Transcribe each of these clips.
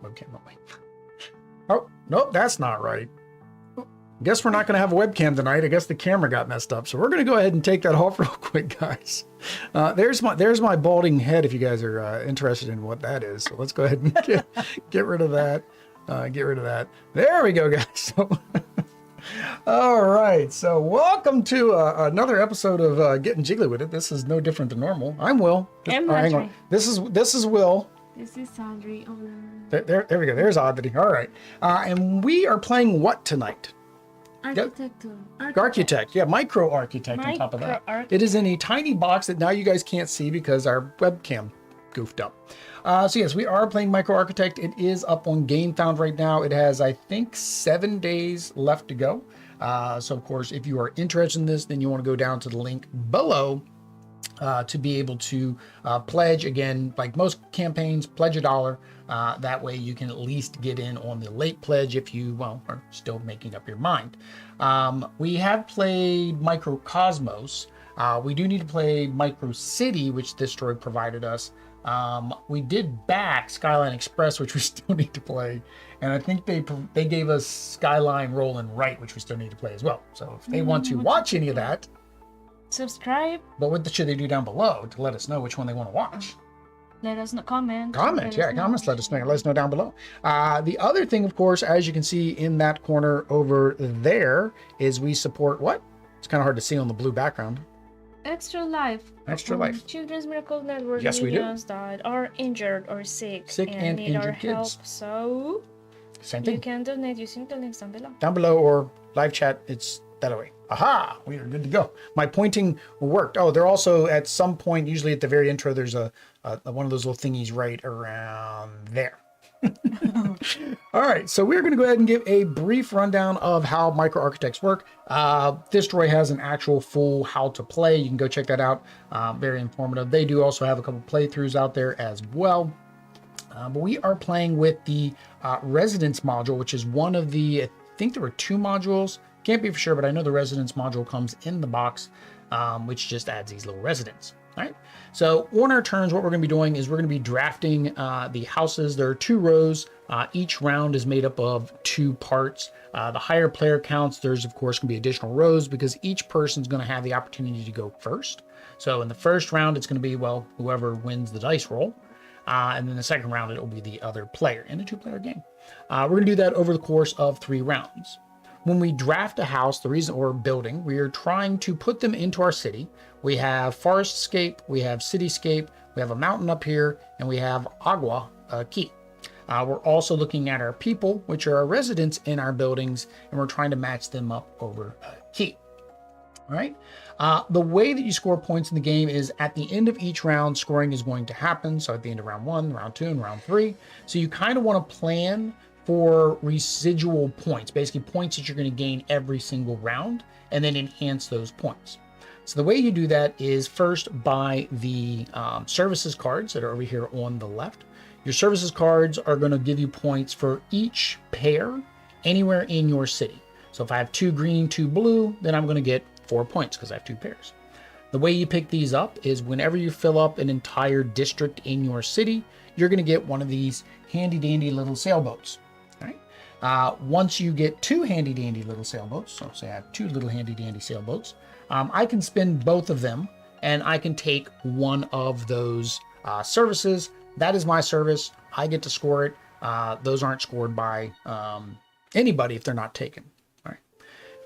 webcam, don't we? Oh, nope, that's not right. Guess we're not going to have a webcam tonight. I guess the camera got messed up. So we're going to go ahead and take that off real quick, guys. There's my balding head if you guys are interested in what that is. So let's go ahead and get rid of that. Get rid of that. There we go, guys. So, all right. So welcome to another episode of Getting Jiggly with It. This is no different than normal. I'm Will. I'm hang on. This is Will. This is Audrey. There we go. There's Audrey. All right. And we are playing what tonight? Architect. Yeah, micro architect on top of that. It is in a tiny box that now you guys can't see because our webcam goofed up. So yes, we are playing micro architect. It is up on Gamefound right now. It has, I think, 7 days left to go. So of course, if you are interested in this, then you want to go down to the link below to be able to pledge. Again, like most campaigns, pledge $1. That way you can at least get in on the late pledge if you, well, are still making up your mind. We have played Microcosmos. We do need to play Micro City, which this droid provided us. We did back Skyline Express, which we still need to play. And I think they gave us Skyline Roll and Write, which we still need to play as well. So if they want to watch any of that, subscribe. But what should they do down below to let us know which one they want to watch? Let us know. Comments, comments. Let us know down below. The other thing, of course, as you can see in that corner over there, is we support what? It's kind of hard to see on the blue background. Extra Life. Children's Miracle Network. Yes, we do. That are injured or sick and need our injured kids. help. So same thing. You can donate using the links down below. Down below or live chat. It's that way. Aha! We are good to go. My pointing worked. Oh, they're also at some point, usually at the very intro, there's a one of those little thingies right around there. All right, so we're going to go ahead and give a brief rundown of how micro architects work. This droid has an actual full how to play. You can go check that out. Very informative. They do also have a couple playthroughs out there as well. But we are playing with the residence module, which is one of the, I think there were 2 modules. Can't be for sure, but I know the residence module comes in the box, which just adds these little residents. All right. So on our turns, what we're going to be doing is we're going to be drafting the houses. There are 2 rows. Each round is made up of 2 parts. The higher player counts, there's of course going to be additional rows because each person's going to have the opportunity to go first. So in the first round, it's going to be, well, whoever wins the dice roll. And then the second round, it will be the other player in a 2-player game. We're going to do that over the course of 3 rounds. When we draft a house, or building, we are trying to put them into our city. We have forestscape, we have cityscape, we have a mountain up here, and we have agua key. We're also looking at our people, which are our residents in our buildings, and we're trying to match them up over key. All right. The way that you score points in the game is at the end of each round, scoring is going to happen. So at the end of round 1, round 2, and round 3. So you kind of want to plan for residual points, basically points that you're going to gain every single round, and then enhance those points. So the way you do that is first buy the services cards that are over here on the left. Your services cards are going to give you points for each pair anywhere in your city. So if I have 2 green, 2 blue, then I'm going to get 4 points because I have 2 pairs. The way you pick these up is whenever you fill up an entire district in your city, you're going to get one of these handy dandy little sailboats. Once you get 2 handy dandy little sailboats, so say I have 2 little handy dandy sailboats, I can spend both of them and I can take one of those services. That is my service. I get to score it. Those aren't scored by anybody if they're not taken. All right.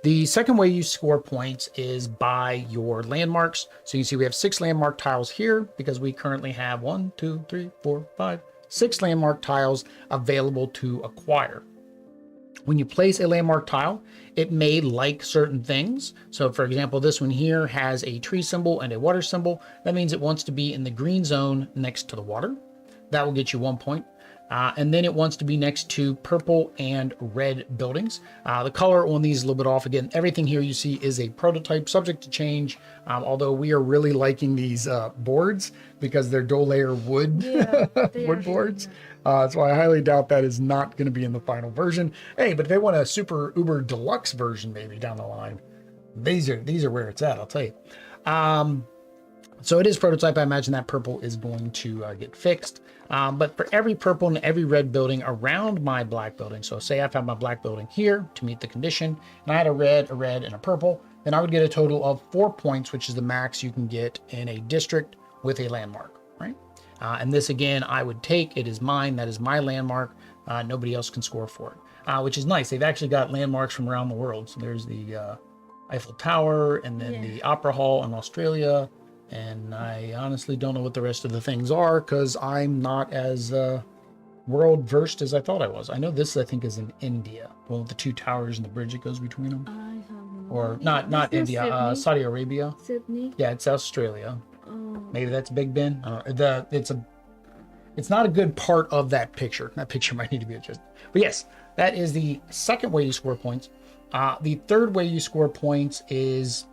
The second way you score points is by your landmarks. So you can see we have 6 landmark tiles here because we currently have 1, 2, 3, 4, 5, 6 landmark tiles available to acquire. When you place a landmark tile, it may like certain things. So for example, this one here has a tree symbol and a water symbol. That means it wants to be in the green zone next to the water. That will get you 1 point. And then it wants to be next to purple and red buildings. The color on these is a little bit off. Again, everything here you see is a prototype subject to change. Although we are really liking these boards because they're dual layer wood, wood boards. So I highly doubt that is not going to be in the final version. Hey, but if they want a super uber deluxe version maybe down the line, these are where it's at, I'll tell you. So it is prototype. I imagine that purple is going to get fixed. But for every purple and every red building around my black building, so say I found my black building here to meet the condition, and I had a red, and a purple, then I would get a total of 4 points, which is the max you can get in a district with a landmark, right? And this, again, I would take. It is mine. That is my landmark. Nobody else can score for it, which is nice. They've actually got landmarks from around the world. So there's the Eiffel Tower, and then the Opera Hall in Australia. And I honestly don't know what the rest of the things are because I'm not as world versed as I thought I was. I know this, I think, is in India. Well, with the 2 towers and the bridge that goes between them. I have no Or idea. not Is India, this Saudi Arabia. Sydney? Yeah, it's Australia. Oh. Maybe that's Big Ben. I don't know. It's not a good part of that picture. That picture might need to be adjusted. But yes, that is the second way you score points. The third way you score points is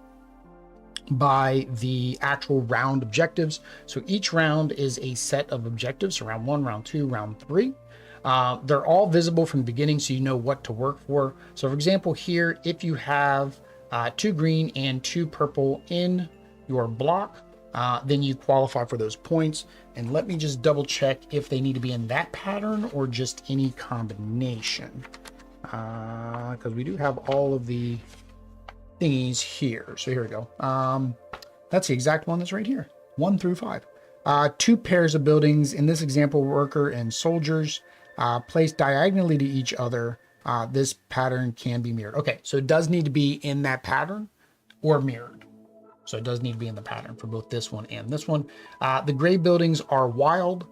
by the actual round objectives. So each round is a set of objectives. So round 1, round 2, round 3. They're all visible from the beginning, so you know what to work for. So for example, here, if you have 2 green and 2 purple in your block, then you qualify for those points. And let me just double check if they need to be in that pattern or just any combination. Because we do have all of the thingies here. So here we go. That's the exact one that's right here. 1 through 5. 2 pairs of buildings, in this example, worker and soldiers, placed diagonally to each other. This pattern can be mirrored. Okay, so it does need to be in that pattern or mirrored. So it does need to be in the pattern for both this one and this one. The gray buildings are wild.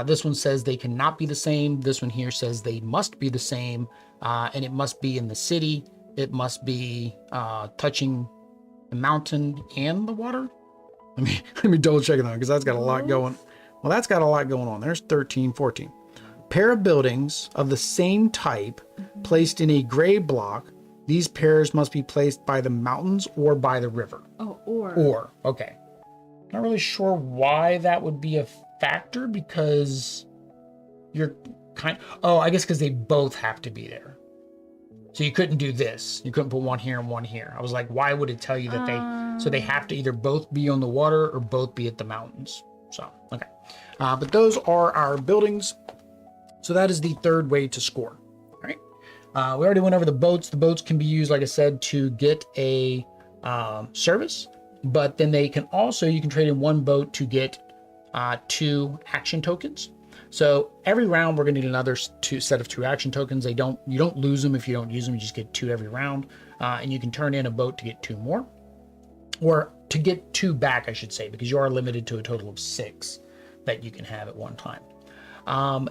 This one says they cannot be the same. This one here says they must be the same. And it must be in the city. It must be touching the mountain and the water. Let me double check it out because that's got a lot going. Well, that's got a lot going on. There's 13, 14. Pair of buildings of the same type placed in a gray block. These pairs must be placed by the mountains or by the river. Oh, or. Or, okay. Not really sure why that would be a factor because you're I guess because they both have to be there. So you couldn't do this. You couldn't put one here and one here. I was like, why would it tell you that so they have to either both be on the water or both be at the mountains. So, okay. But those are our buildings. So that is the third way to score. All right. We already went over the boats. The boats can be used, like I said, to get a service, but then you can trade in 1 boat to get 2 action tokens. So every round we're going to need another set of 2 action tokens. You don't lose them if you don't use them. You just get 2 every round, and you can turn in a boat to get 2 more, or to get 2 back, I should say, because you are limited to a total of 6 that you can have at one time. So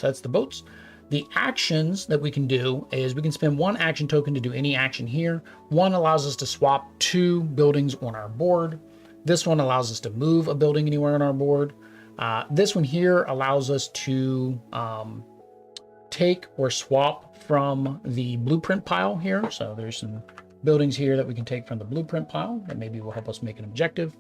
that's the boats. The actions that we can do is we can spend 1 action token to do any action here. 1 allows us to swap 2 buildings on our board. This one allows us to move a building anywhere on our board. This one here allows us to take or swap from the blueprint pile here. So there's some buildings here that we can take from the blueprint pile that maybe will help us make an objective.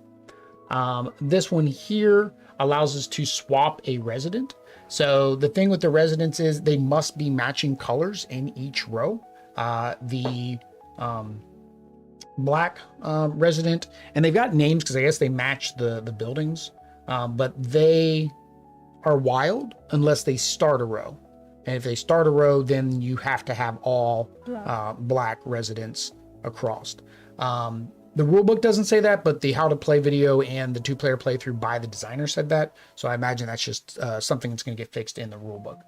This one here allows us to swap a resident. So the thing with the residents is they must be matching colors in each row. The black resident, and they've got names because I guess they match the buildings, but they are wild unless they start a row. And if they start a row, then you have to have all black residents across. The rulebook doesn't say that, but the how to play video and the 2-player playthrough by the designer said that. So I imagine that's just something that's going to get fixed in the rulebook.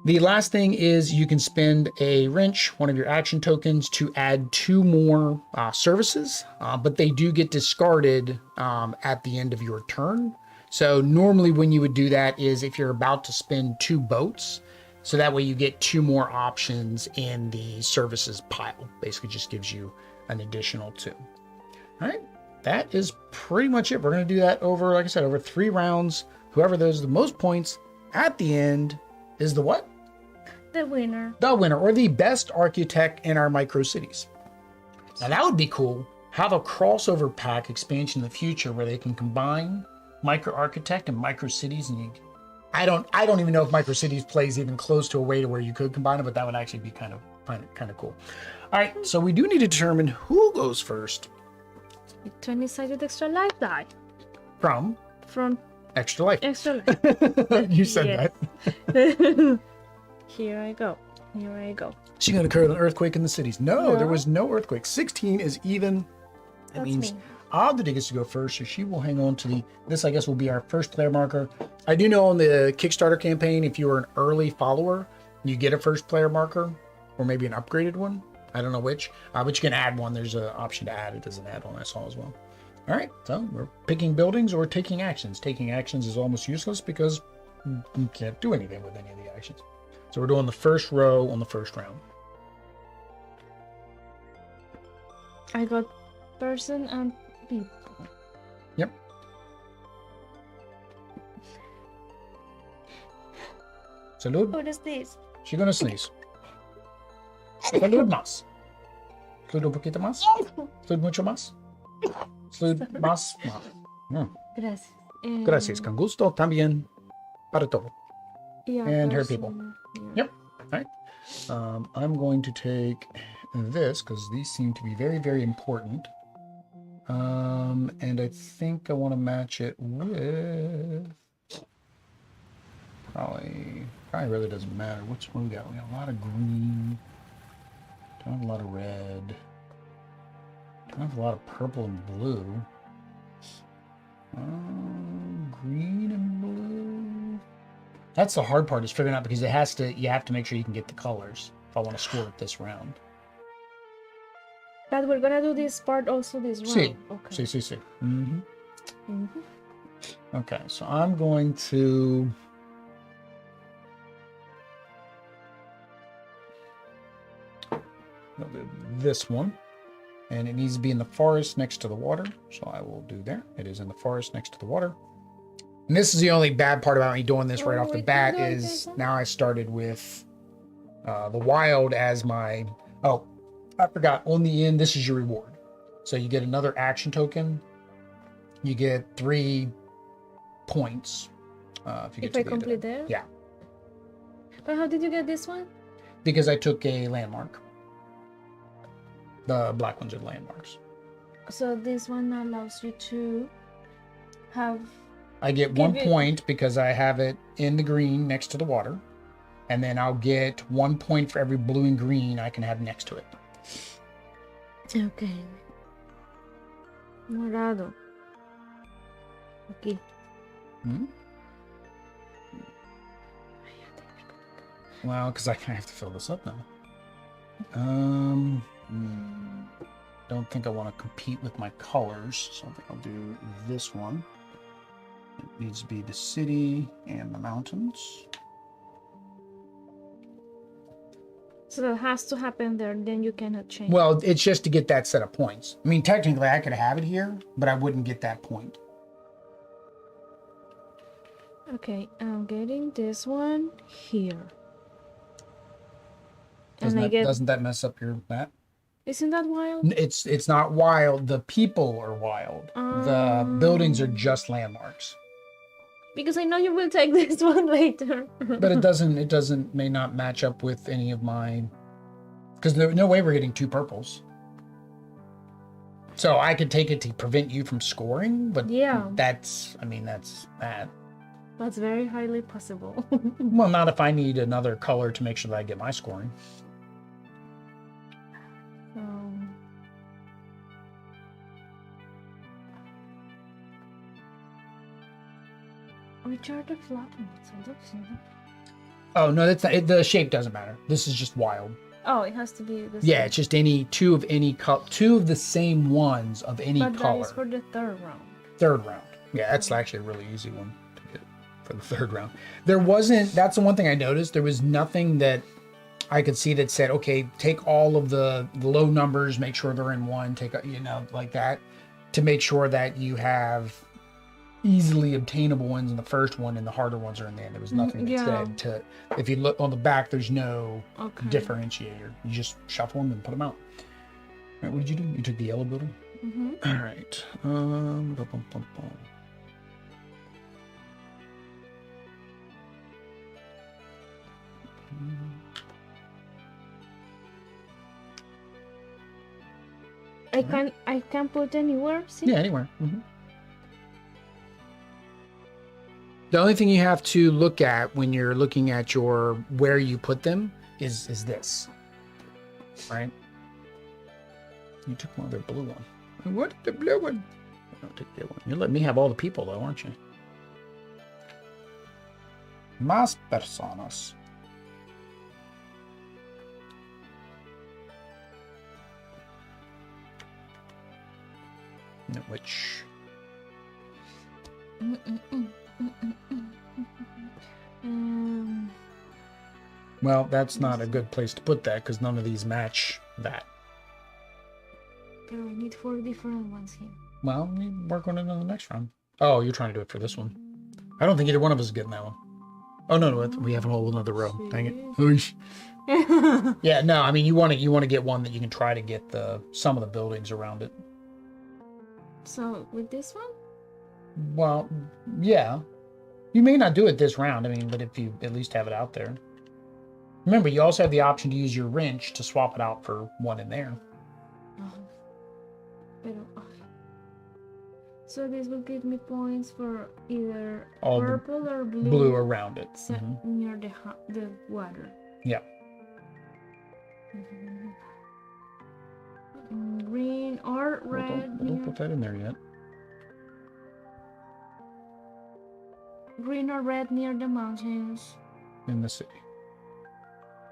The last thing is you can spend a wrench, one of your action tokens, to add 2 more services, but they do get discarded at the end of your turn. So normally when you would do that is if you're about to spend 2 boats, so that way you get 2 more options in the services pile. Basically just gives you an additional 2. All right, that is pretty much it. We're going to do that over, like I said, over 3 rounds. Whoever does the most points at the end is the what? The winner. The winner, or the best architect in our micro cities. Now that would be cool. Have a crossover pack expansion in the future where they can combine micro architect and micro cities, and I don't even know if micro cities plays even close to a way to where you could combine it, but that would actually be kind of cool. All right, so we do need to determine who goes first. a 20-sided extra life die From from Extra Life. extra life. You said Yes. that. Here I go. Here I go. She going to occur an earthquake in the cities. No, there No. was no earthquake. 16 is even. That That's means me. Oddity gets to go first, so she will hang on to the. This, I guess, will be our first player marker. I do know on the Kickstarter campaign, if you were an early follower, you get a first player marker, or maybe an upgraded one. I don't know which, but you can add one. There's an option to add it as an add-on. I saw as well. All right, so we're picking buildings or taking actions. Taking actions is almost useless because you can't do anything with any of the actions. So we're doing the first row on the first round. I got person and people. Yep. Salud. What is this? She's gonna sneeze. Salud más. Salud un poquito más. Salud mucho más. Salud más. Gracias. Gracias. Con gusto también para todo. Yeah, And her person, people. yeah. Yep. All right. I'm going to take this because these seem to be very, very important. And I think I want to match it with probably really doesn't matter. What we got? We got a lot of green. Don't have a lot of red. Don't have a lot of purple and blue. Green and blue. That's the hard part is figuring out because you have to make sure you can get the colors if I want to score it this round. But we're gonna do this part also this round. See. Okay. See. Mm-hmm. Mm-hmm. Okay, so I'm going to I'll do this one, and it needs to be in the forest next to the water, so I will do there. It is in the forest next to the water. And this is the only bad part about me doing this right off the bat is now I started with the wild as my... Oh, I forgot. On the end, this is your reward. So you get another action token. You get 3 points if you get If to I the end of complete it. there? Yeah, But how did you get this one? because I took a landmark. The black ones are landmarks. So this one allows you to have... I get 1 Give it- point because I have it in the green next to the water. And then I'll get 1 point for every blue and green I can have next to it. Okay. Morado. Aquí. Hmm? Well, because I kind of have to fill this up now. Don't think I want to compete with my colors, so I think I'll do this one. It needs to be the city and the mountains. So that has to happen there, then you cannot change. Well, it's just to get that set of points. I mean, technically I could have it here, but I wouldn't get that point. Okay, I'm getting this one here. And I get... Doesn't that mess up your map? Isn't that wild? It's not wild. The people are wild. The buildings are just landmarks. Because I know you will take this one later. But it may not match up with any of my, because there's no way we're getting 2 purples. So I could take it to prevent you from scoring, but Yeah. that's that. That's very highly possible. Well, not if I need another color to make sure that I get my scoring. Which are the flat ones? I don't see them. Oh no, that's not, the shape doesn't matter. This is just wild. Oh, it has to be the same. Yeah, it's just any 2 of any color, 2 of the same ones of any But color. that is for the third round. Third round. Yeah, that's actually a really easy one to get for the third round. That's the one thing I noticed. There was nothing that I could see that said, okay, take all of the low numbers, make sure they're in one, like that, to make sure that you have easily obtainable ones in the first one and the harder ones are in the end. There was nothing that said to, if you look on the back, there's no differentiator. You just shuffle them and put them out. All right, what did you do? You took the yellow building? Mm-hmm. All right. Bum, bum, bum, bum. I can put anywhere. See? Yeah, anywhere. The only thing you have to look at when you're looking at your where you put them is this, right? You took one of their blue one. What the blue one? I don't take the other one. You're letting me have all the people though, aren't you? Más personas. Which well, that's not a good place to put that because none of these match that. I need 4 different ones here. Well, we work on it in the next round. Oh, you're trying to do it for this one. I don't think either one of us is getting that one. Oh no, we have a whole another row. Dang it. Yeah, no, I mean you want to get one that you can try to get some of the buildings around it. So with this one? Well, yeah. You may not do it this round, I mean, but if you at least have it out there. Remember, you also have the option to use your wrench to swap it out for one in there. So this will give me points for either purple or blue. Blue around it. Near the water. Yeah. Green or red. Don't put that in there yet. Green or red near the mountains. In the city.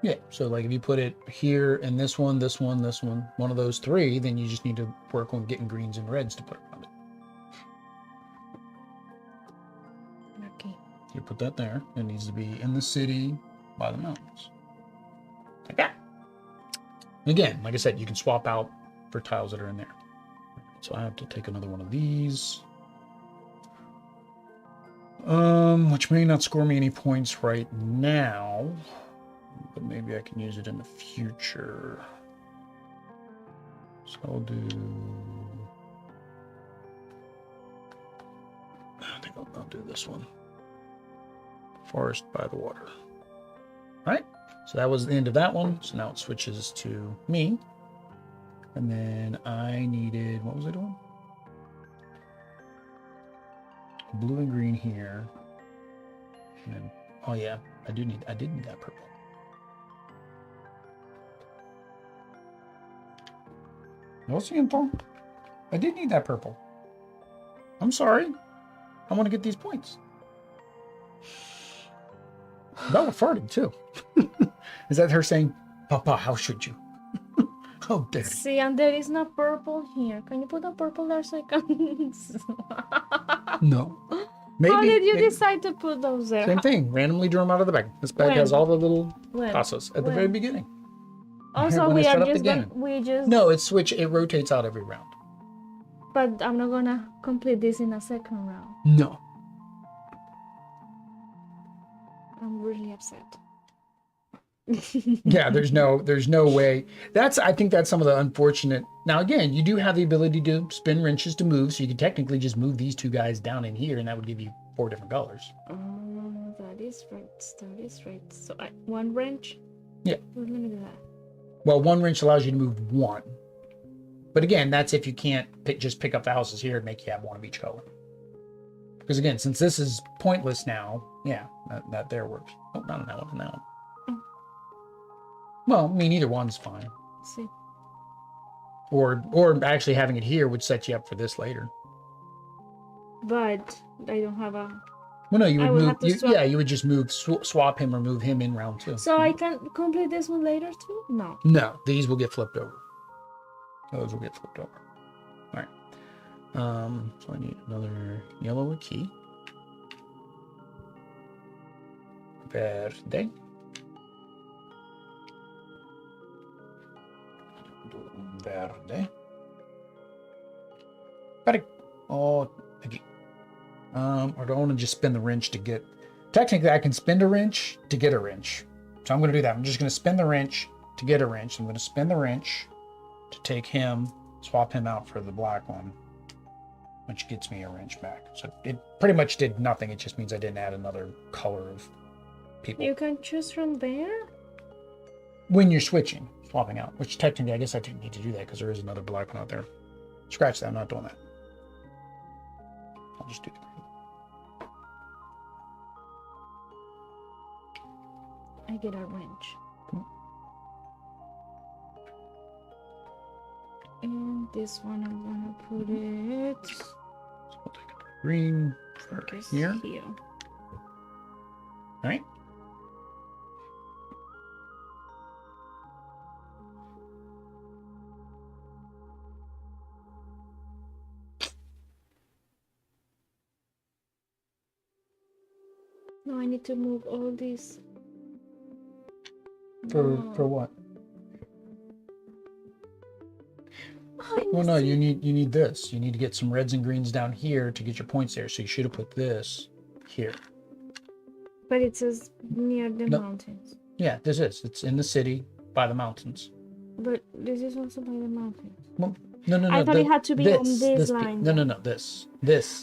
Yeah, so like if you put it here and this one, one of those three, then you just need to work on getting greens and reds to put around it. Okay. You put that there. It needs to be in the city by the mountains. Like that. Again, like I said, you can swap out for tiles that are in there. So I have to take another one of these. Which may not score me any points right now, but maybe I can use it in the future. So I'll do... I think I'll do this one. Forest by the water. All right, so that was the end of that one. So now it switches to me. And then I needed, what was I doing? Blue and green here. And then, oh yeah, I did need that purple. No siento. I did need that purple. I'm sorry. I want to get these points. Bella farted too. Is that her saying, Papa, how should you? How dare you? See, and there is no purple here. Can you put a purple there so I can... No. Maybe, How did you decide to put those there? Same thing. Randomly drew them out of the bag. This bag has all the little passes at the very beginning. Also, When we I set are up the just game. No, it rotates out every round. But I'm not gonna complete this in a second round. No. I'm really upset. Yeah, there's no way. I think that's some of the unfortunate. Now again, you do have the ability to spin wrenches to move, so you can technically just move these two guys down in here, and that would give you 4 different colors. That is right. So one wrench. Yeah. Let me do that. Well, one wrench allows you to move one, but again, that's if you can't just pick up the houses here and make you have one of each color. Because again, since this is pointless now, yeah, that there works. Oh, not on that one, on that one. Well, I mean, either one's fine. See. Or actually having it here would set you up for this later. But I don't have a... Well, no, you would move. Yeah, you would just move, swap him or move him in round 2. So I can complete this one later too? No. No, these will get flipped over. Those will get flipped over. All right. So I need another yellow key. Verde. Verde. Oh, aquí. Or do I want to just spin the wrench to get... Technically, I can spin a wrench to get a wrench. So I'm going to do that. I'm just going to spin the wrench to get a wrench. I'm going to spin the wrench to take him, swap him out for the black one, which gets me a wrench back. So it pretty much did nothing. It just means I didn't add another color of people. You can choose from there? When you're switching. swapping out. Which technically, I guess I didn't need to do that because there is another black one out there. Scratch that. I'm not doing that. I'll just do the green. I get a wrench. Cool. And this one I'm gonna put it. So we'll take a green for here. All right. No, I need to move all these. For No. what? Oh, Well, no, you need this. You need to get some reds and greens down here to get your points there. So you should have put this here. But it says near the No. mountains. Yeah, this is. It's in the city by the mountains. But this is also by the mountains. Well, no. I thought it had to be on this line. No. This.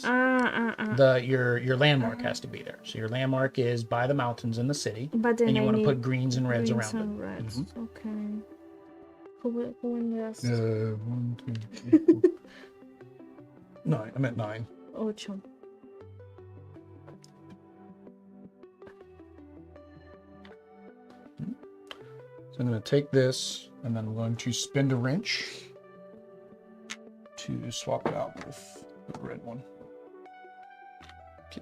Your landmark has to be there. So your landmark is by the mountains in the city, But then and you I want to need put greens and reds greens around and it. reds. Okay. Who in last? 1, 2, 3, 4. 9. I meant 9. Ocho. So I'm going to take this, and then I'm going to spin a wrench to swap it out with the red one. Okay.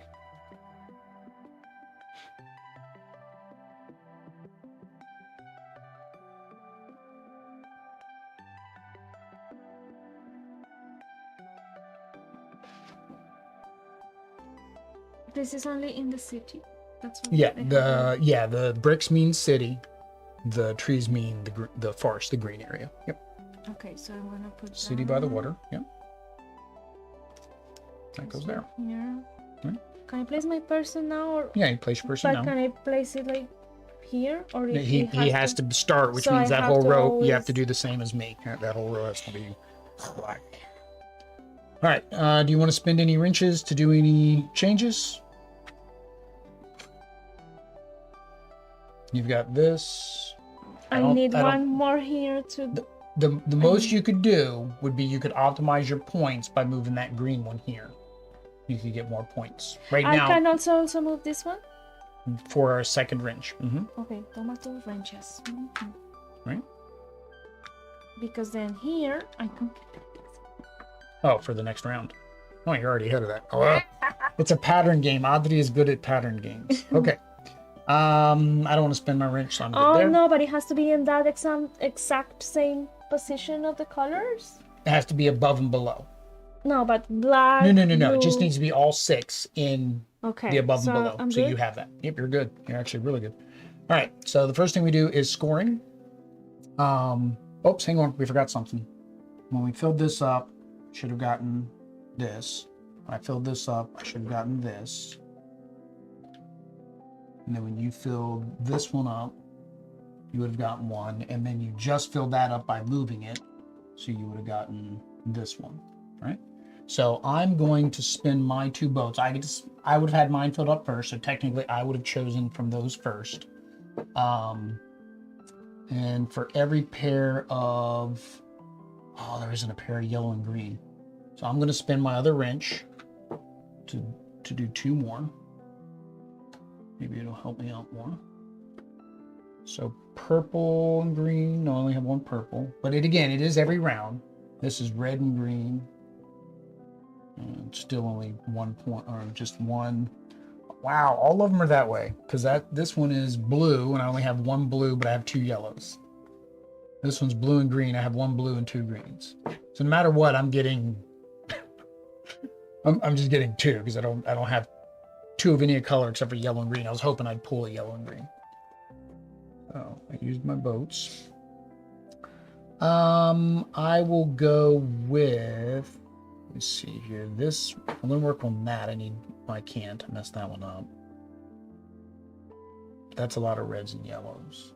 This is only in the city. That's what Yeah, I have. the bricks mean city, the trees mean the forest, the green area. Yep. Okay, so I'm gonna put City by the water. Yep. That goes there. Here. Right. Can I place my person now, or Yeah, you place your person but down. can I place it like here, or He has to start, which So means I that have whole to row you have always- to do the same as me. That whole row has to be black. All right. Do you want to spend any wrenches to do any changes? You've got this. I need one more here to. The most you could do would be you could optimize your points by moving that green one here. You could get more points. Right I now, can also move this one. for our second wrench. Okay, tomato wrenches. Right. Because then here I can. Oh, for the next round. Oh, you're already ahead of that. Oh, it's a pattern game. Adri is good at pattern games. Okay. I don't want to spend my wrench, so I'm good Oh there. no, but it has to be in that exact same position of the colors. It has to be above and below. No, but black. No. blue. It just needs to be all 6 in Okay. the above so and below. I'm So good? you have that. Yep, you're good. You're actually really good. All right. So the first thing we do is scoring. Oops, hang on. We forgot something. When we filled this up, should have gotten this. When I filled this up, I should have gotten this. And then when you filled this one up, you would have gotten 1. And then you just filled that up by moving it. So you would have gotten this one, right? So I'm going to spin my 2 boats. I would have had mine filled up first. So technically I would have chosen from those first. And for every pair of, oh, there isn't a pair of yellow and green. So I'm going to spin my other wrench to do 2 more. Maybe it'll help me out more. So purple and green. No, I only have 1 purple. But it is every round. This is red and green. And still only 1 point, or just 1. Wow, all of them are that way. Because this one is blue, and I only have 1 blue, but I have 2 yellows. This one's blue and green. I have 1 blue and 2 greens. So no matter what, I'm getting. I'm just getting 2 because I don't have 2 of any color except for yellow and green. I was hoping I'd pull a yellow and green. So I used my boats. I will go with. Let's see here. This I'm gonna work on that. I can't. I messed that one up. That's a lot of reds and yellows.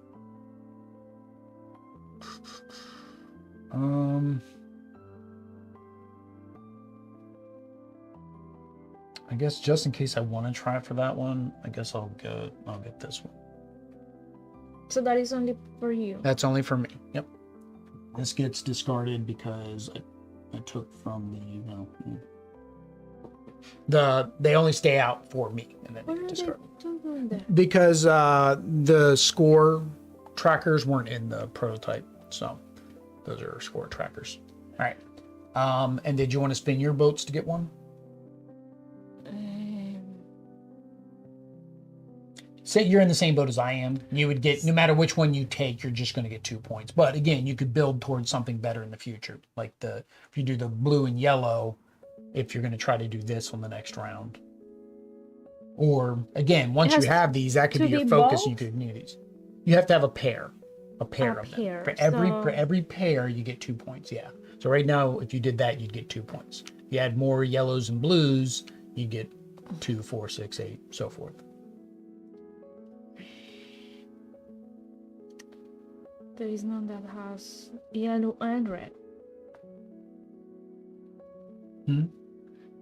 I guess just in case I want to try it for that one, I guess I'll get this one. So that is only for you. That's only for me. Yep. This gets discarded because I took from they only stay out for me and then they What get are they discarded. doing there? Because the score trackers weren't in the prototype, so those are score trackers. All right. And did you want to spin your boats to get one? Say you're in the same boat as I am, you would get, no matter which one you take, you're just going to get 2 points. But again, you could build towards something better in the future. Like if you do the blue and yellow, if you're going to try to do this on the next round. Or again, once you have these, that could be your focus. And you could use these. You have to have a pair of them. For every pair, you get 2 points. Yeah. So right now, if you did that, you'd get 2 points. If you add more yellows and blues, you get 2, 4, 6, 8, so forth. There is none that has yellow and red.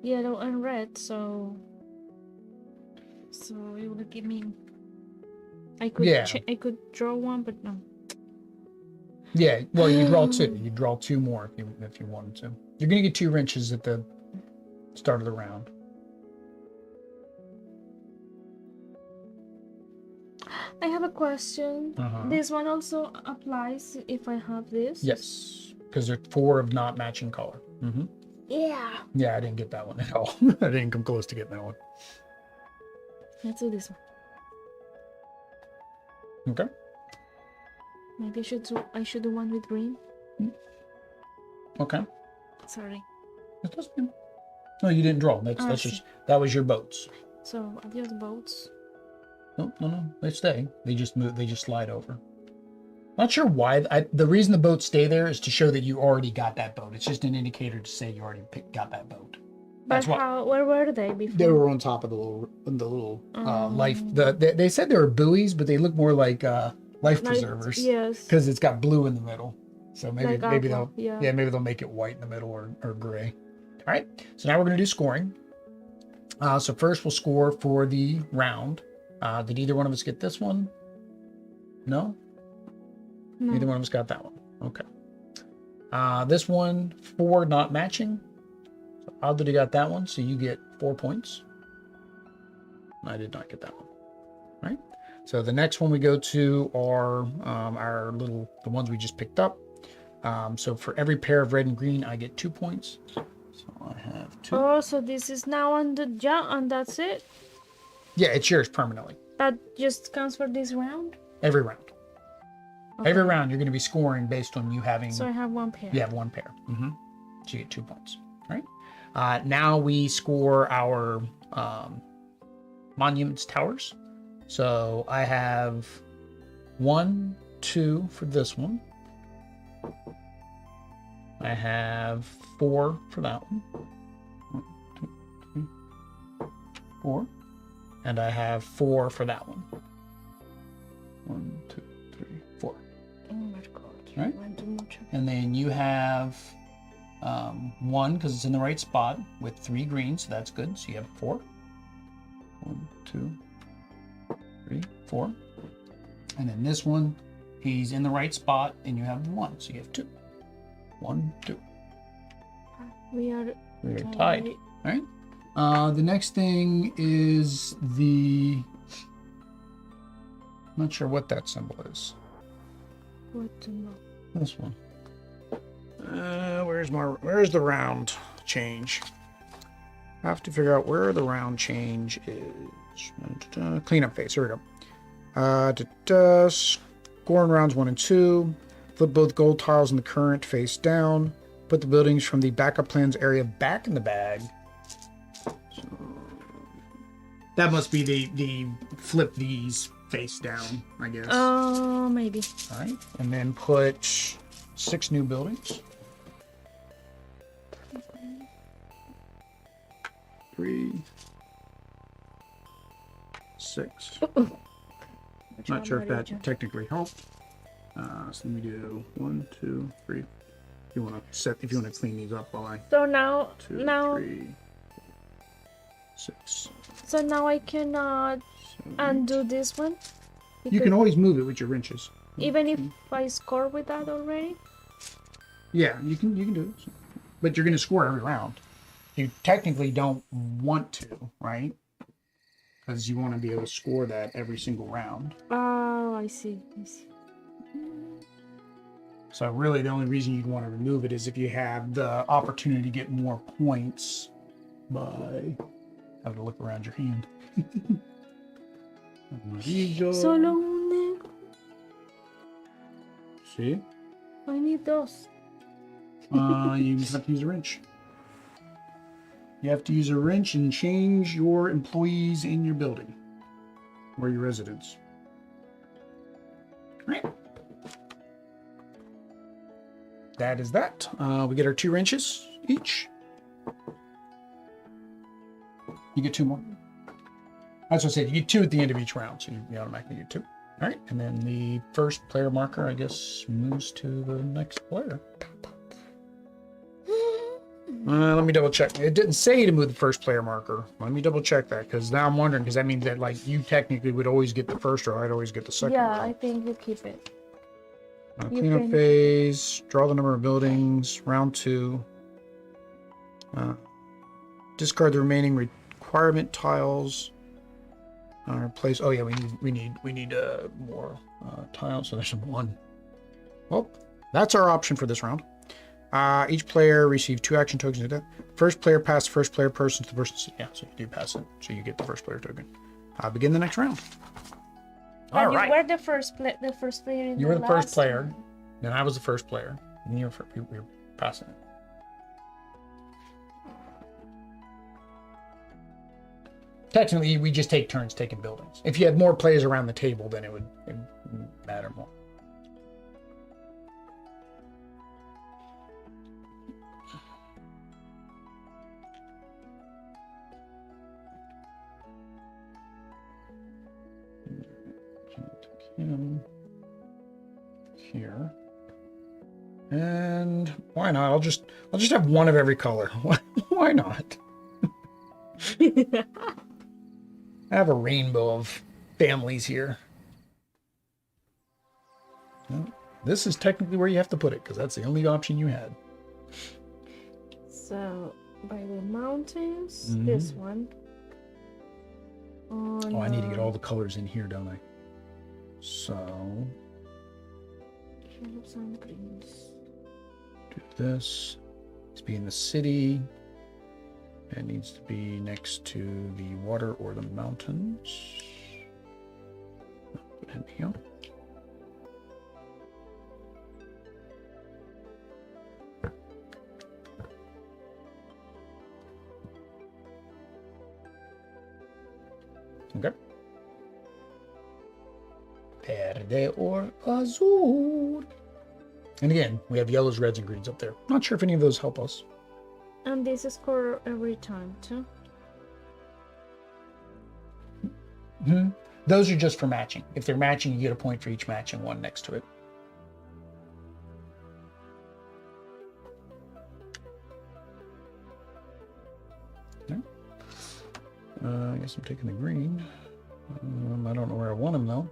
Yellow and red, so it would give me. I could draw one, but no. Yeah, well, you draw 2. You draw 2 more if you wanted to. You're gonna get 2 wrenches at the start of the round. I have a question. This one also applies if I have this? Yes, because they're 4 of not matching color. Yeah. Yeah, I didn't get that one at all. I didn't come close to getting that one. Let's do this one. Okay. Maybe I should do one with green. Okay. Sorry. It doesn't mean... No, you didn't draw. That's just that was your boats. So adios boats. No. They stay. They just move. They just slide over. Not sure why. The reason the boats stay there is to show that you already got that boat. It's just an indicator to say you already got that boat. But where were they before? They were on top of the little life. They said they were buoys, but they look more like life preservers. Yes. Because it's got blue in the middle. So maybe they'll maybe they'll make it white in the middle or gray. All right. So now we're gonna do scoring. So first we'll score for the round. Did either one of us get this one? No? Neither one of us got that one. Okay. This one, 4 not matching. So Oddly got that one, so you get 4 points. I did not get that one. All right. So the next one we go to are the ones we just picked up. So for every pair of red and green, I get 2 points. So I have 2. Oh, so this is now on the jump, and that's it? Yeah, it's yours permanently. That just counts for this round? Every round. Okay. Every round, you're going to be scoring based on you having... So I have 1 pair. You have 1 pair. So you get 2 points. All right. Now we score our monuments towers. So I have 1, 2 for this one. I have 4 for that one. 1, 2, 3, 4. And I have 4 for that one. 1, 2, 3, 4. Oh my god. Right? Much. And then you have 1 because it's in the right spot with 3 greens, so that's good. So you have 4. 1, 2, 3, 4. And then this one, he's in the right spot, and you have 1, so you have 2. 1, 2. We are tied. All right. The next thing is I'm not sure what that symbol is. What symbol? This one. Where's the round change? I have to figure out where the round change is. Cleanup phase. Here we go. Scoring rounds 1 and 2. Flip both gold tiles in the current face down. Put the buildings from the backup plans area back in the bag. So, that must be the flip these face down, I guess. Oh, maybe. All right, and then put 6 new buildings. 3, 6. Not sure if that technically helped. So let me do 1, 2, 3. If you want to clean these up while I. So now, 2, 3, 6. So now I cannot undo this one. You can always move it with your wrenches. Even if I score with that already? Yeah, you can do it. But you're going to score every round. You technically don't want to, right? Because you want to be able to score that every single round. Oh, I see. So really the only reason you'd want to remove it is if you have the opportunity to get more points by having to look around your hand. Solo un negro. See? I need those. You have to use a wrench. You have to use a wrench and change your employees in your building or your residents. Right. That is that. We get our 2 wrenches each. You get 2 more. That's what I said. You get 2 at the end of each round, so you automatically get 2. All right, and then the first player marker, I guess, moves to the next player. Let me double check. It didn't say to move the first player marker. Let me double check that, because now I'm wondering, because that means that like you technically would always get the first row. I'd always get the second row. Yeah, I think you keep it. Cleanup phase, draw the number of buildings, round 2. Discard the remaining requirement tiles. Replace. Oh yeah, we need more tiles. So there's 1. Well, that's our option for this round. Each player receives 2 action tokens. First player pass first player person to the person. Yeah, so you do pass it. So you get the first player token. Begin the next round. But you were the first player in You were the first player, then I was the first player, and we were passing it. Technically, we just take turns taking buildings. If you had more players around the table, then it would matter more. Him here, and why not? I'll just have 1 of every color. Why not? I have a rainbow of families here. Well, this is technically where you have to put it, because that's the only option you had. So by the mountains, this one. Oh, I need to get all the colors in here, don't I? So some greens. Do this. It's be in the city. It needs to be next to the water or the mountains. Put him here. Okay. Verde or azul. And again, we have yellows, reds, and greens up there. Not sure if any of those help us. And this is score every time too. Those are just for matching. If they're matching, you get a point for each match and 1 next to it. Okay. I guess I'm taking the green. I don't know where I want them though.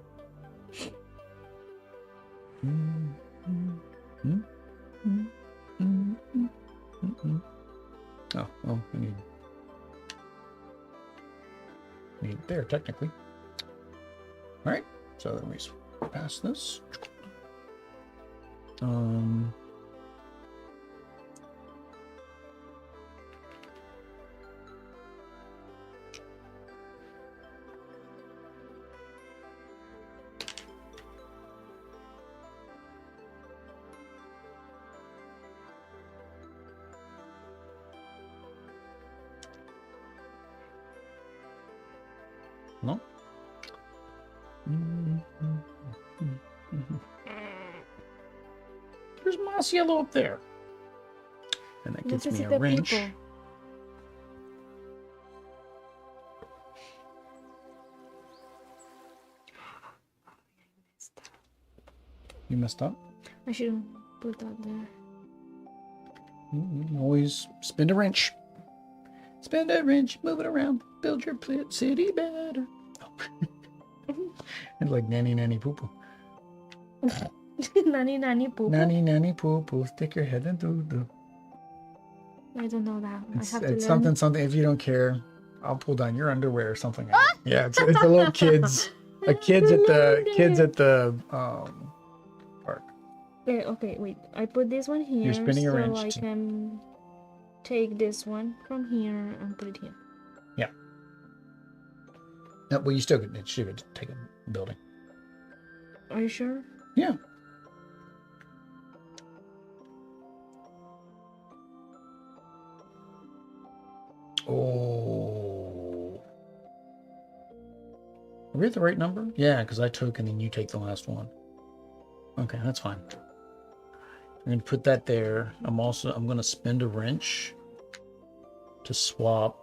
Oh, well, I need it there technically. All right, so then we pass this. No. There's moss yellow up there. And that gets me a wrench. People. You messed up? I should put that there. Always spin a wrench. Spin a wrench, move it around, build your city better. Oh. It's like nanny nanny poo poo. Nanny nanny poo. Nanny nanny poo poo. Stick your head in doo doo. I don't know that. I have to It's learn. something. If you don't care, I'll pull down your underwear or something. Yeah, it's a little kids. Kids at the park. Okay, wait. I put this one here. You're spinning a so wrench. I can take this one from here and put it here. Yeah. No, well, you still could take a building. Are you sure? Yeah. Oh. Are we at the right number? Yeah, because I took and then you take the last one. Okay, that's fine. I'm going to put that there. I'm going to spend a wrench to swap.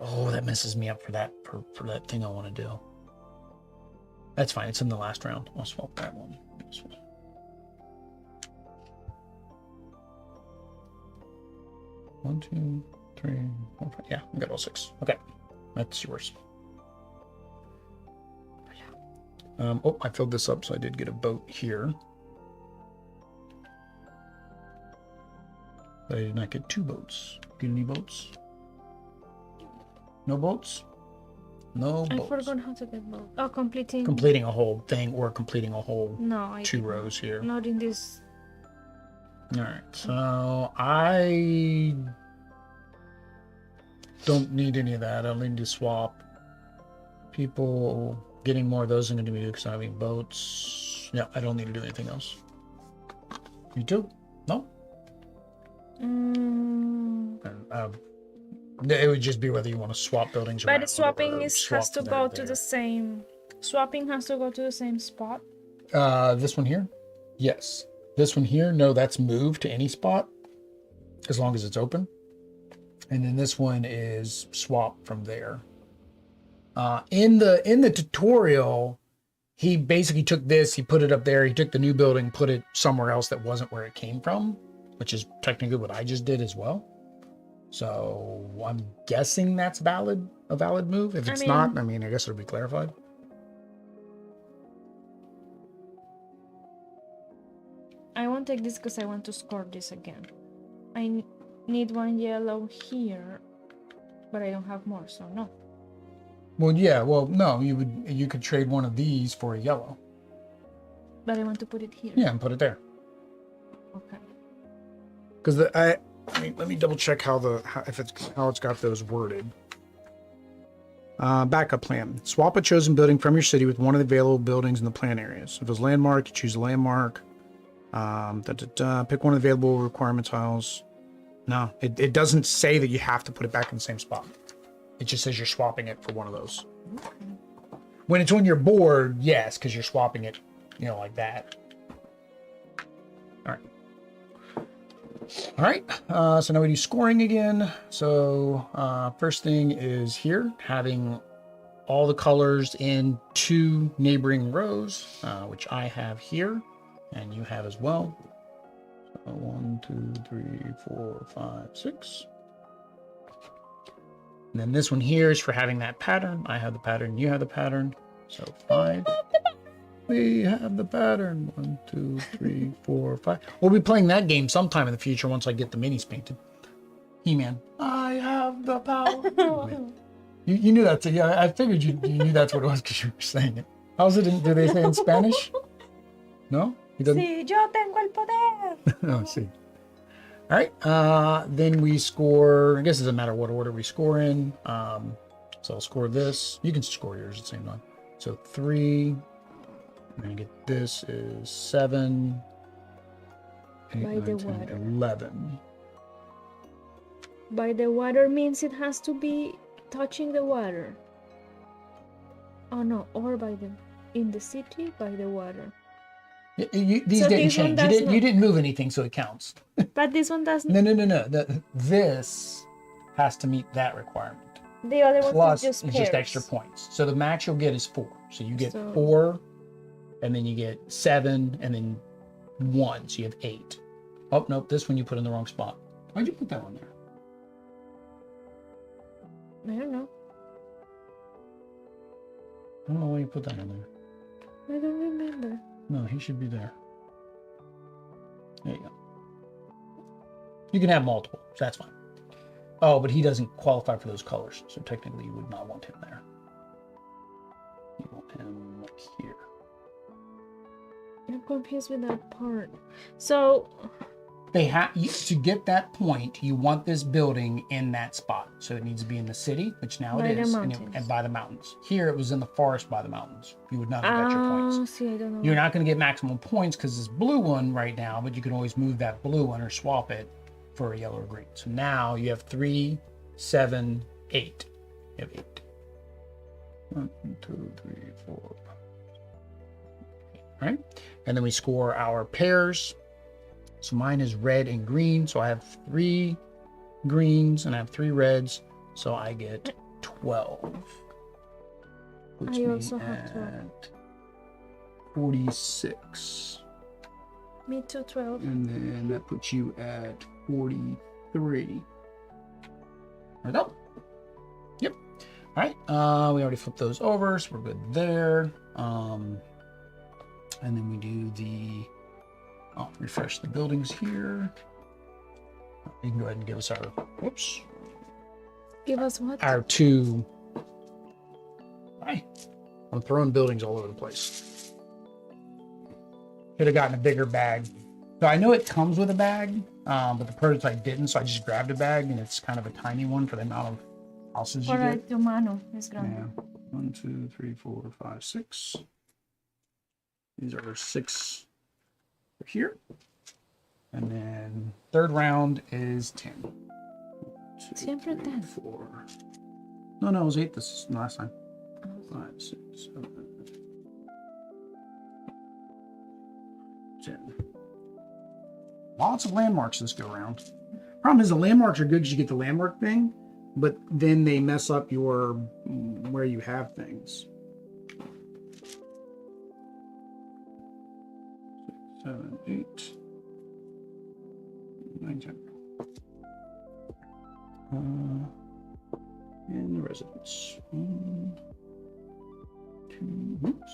Oh, that messes me up for that thing I want to do. That's fine. It's in the last round. I'll swap that one. This one. One, two, three, four, five. Yeah, I got all 6. Okay, that's yours. Oh, I filled this up, so I did get a boat here. But I did not get 2 boats. Get any boats? No boats? No boats. I forgot how to get both. Oh, completing a whole thing or completing a whole 2 rows here. Not in this. All right, so I don't need any of that. I don't need to swap. People getting more of those are going to be because I'm having boats. Yeah, I don't need to do anything else. You too? No? It would just be whether you want to swap buildings. But the swapping has to go to the same. Swapping has to go to the same spot. This one here? Yes. This one here? No, that's moved to any spot as long as it's open. And then this one is swap from there. In the tutorial, he basically took this, he put it up there, he took the new building, put it somewhere else that wasn't where it came from, which is technically what I just did as well. So I'm guessing that's a valid move. If it's not, I mean, I guess it'll be clarified. I won't take this because I want to score this again. I need 1 yellow here, but I don't have more, so no. Well, yeah, well, no, you could trade one of these for a yellow. But I want to put it here. Yeah, and put it there. Okay. Because let me double check how it's got those worded. Backup plan. Swap a chosen building from your city with one of the available buildings in the plan areas. If it's landmark, you choose a landmark. Pick one of the available requirement tiles. No, it doesn't say that you have to put it back in the same spot. It just says you're swapping it for one of those. When it's on your board, yes, because you're swapping it, like that. All right. So now we do scoring again. So first thing is here, having all the colors in 2 neighboring rows, which I have here, and you have as well. So 1, 2, 3, 4, 5, 6. And then this one here is for having that pattern. I have the pattern, you have the pattern. So 5. We have the pattern. 1, 2, 3, 4, 5. We'll be playing that game sometime in the future once I get the minis painted. He-Man. I have the power. You knew that. Yeah, I figured you knew that's what it was because you were saying it. How's it? Do they say in Spanish? No? He doesn't? Sí, yo tengo el poder. Oh, see. All right. Then we score. I guess it doesn't matter what order we score in. So I'll score this. You can score yours at the same time. So 3. I'm going to get this is 7. 8, By 9, the 10, water. 11. By the water means it has to be touching the water. Oh no, or in the city by the water. These didn't change. You didn't move anything, so it counts. But this one doesn't. No. This has to meet that requirement. The other one Plus, is just it's pairs. just extra points. So the max you'll get is 4. So you get So- 4, and then you get 7, and then 1. So you have 8. Oh, nope. This one you put in the wrong spot. Why'd you put that one there? I don't know. I don't know why you put that in there. I don't remember. No, he should be there. There you go. You can have multiple, so that's fine. Oh, but he doesn't qualify for those colors, so technically you would not want him there. You want him like here. I'm confused with that part. So They have to get that point. You want this building in that spot, so it needs to be in the city, which now By it the is, mountains. and by the mountains. Here it was in the forest by the mountains. You would not have got your points. See, I don't know. You're not going to get maximum points because this blue one right now, but you can always move that blue one or swap it for a yellow or green. So now you have 3, 7, 8. You have 8. 1, 2, 3, 4. Right? And then we score our pairs. So mine is red and green. So I have 3 greens and I have 3 reds. So I get 12. Puts I me also have 12. at 46. Me too, 12. And then that puts you at 43. There we go. Yep. All right. We already flipped those over, so we're good there. And then we do the refresh the buildings here. You can go ahead and give us our whoops. Give us what? Our 2. Hi. I'm throwing buildings all over the place. Could have gotten a bigger bag. So I know it comes with a bag, but the prototype didn't, so I just grabbed a bag, and it's kind of a tiny one for the amount of houses you Para get. tu mano es grande. Yeah. 1, 2, 3, 4, 5, 6. These are 6 here. And then third round is 10. 1, 2, Siempre 3, 10. 4. No, it was 8 this last time. 5, 6, 7, 10. Lots of landmarks this go around. Problem is the landmarks are good because you get the landmark thing, but then they mess up your where you have things. 6, 7, 8, 9, 10. And the residence. 1, 2. Oops.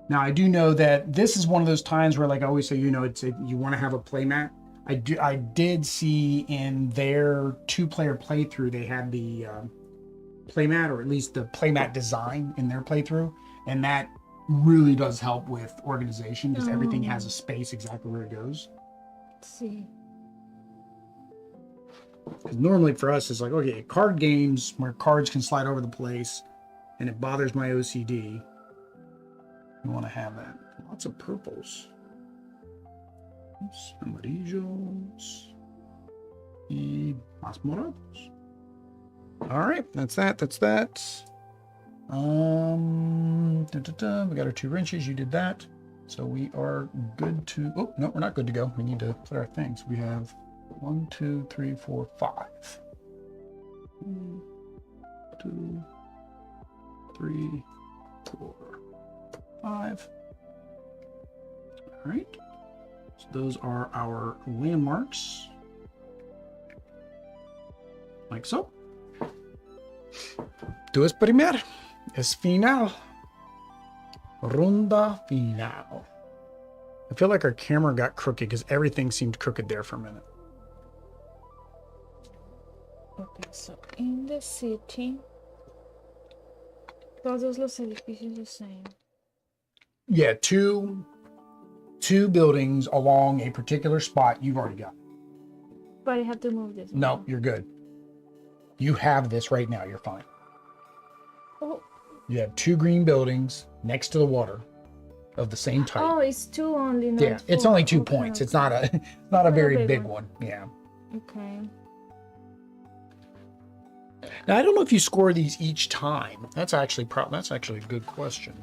Now I do know that this is one of those times where, like I always say, you want to have a playmat. I did see in their 2-player playthrough they had the playmat, or at least the playmat design in their playthrough, and that really does help with organization because everything has a space exactly where it goes. See. Because normally for us it's like, okay, card games where cards can slide over the place and it bothers my OCD. You want to have that. Lots of purples. Oops, amarillos. Y más morados. All right, that's that. We got our 2 wrenches. You did that. So we are good to, oh, no, we're not good to go. We need to put our things. We have 1, 2, 3, 4, 5. 1, 2, 3, 4, 5. All right. So those are our landmarks. Like so. Tú es primer. Es final. Ronda final. I feel like our camera got crooked because everything seemed crooked there for a minute. Okay, so in the city, todos los edificios the same. Yeah, two buildings along a particular spot you've already got. But I have to move this. No, one. you're good. You have this right now. You're fine. Oh. You have 2 green buildings next to the water of the same type. Oh, it's 2 only. Not Yeah, it's 4. only 2 Okay, points. okay. It's not a very big one. Yeah. Okay. Now I don't know if you score these each time. That's actually a good question.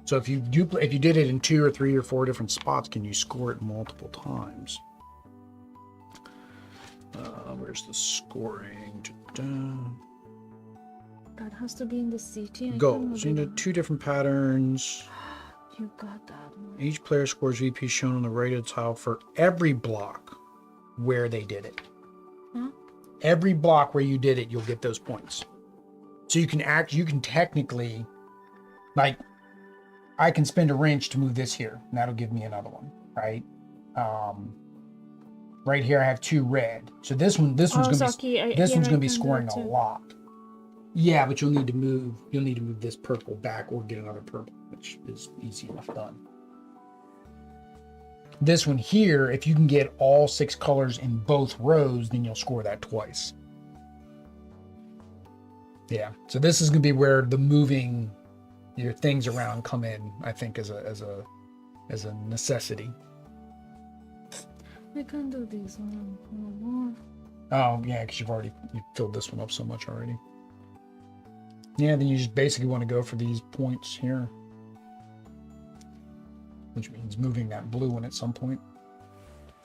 So if you did it in 2 or 3 or 4 different spots, can you score it multiple times? Where's the scoring? That has to be in the city. Goals. You need 2 different patterns. You got that one. Each player scores VP shown on the right of the tile for every block where they did it. Huh? Every block where you did it, you'll get those points. So you can technically, like, I can spend a wrench to move this here, and that'll give me another one, right? Right here I have 2 red. So this one's gonna be scoring a lot. Yeah, but you'll need to move this purple back or get another purple, which is easy enough done. This one here, if you can get all 6 colors in both rows, then you'll score that twice. Yeah, so this is gonna be where the moving your things around come in, I think, as a necessity. I can't do this one no more. Oh yeah, because you filled this one up so much already. Yeah, then you just basically want to go for these points here, which means moving that blue one at some point.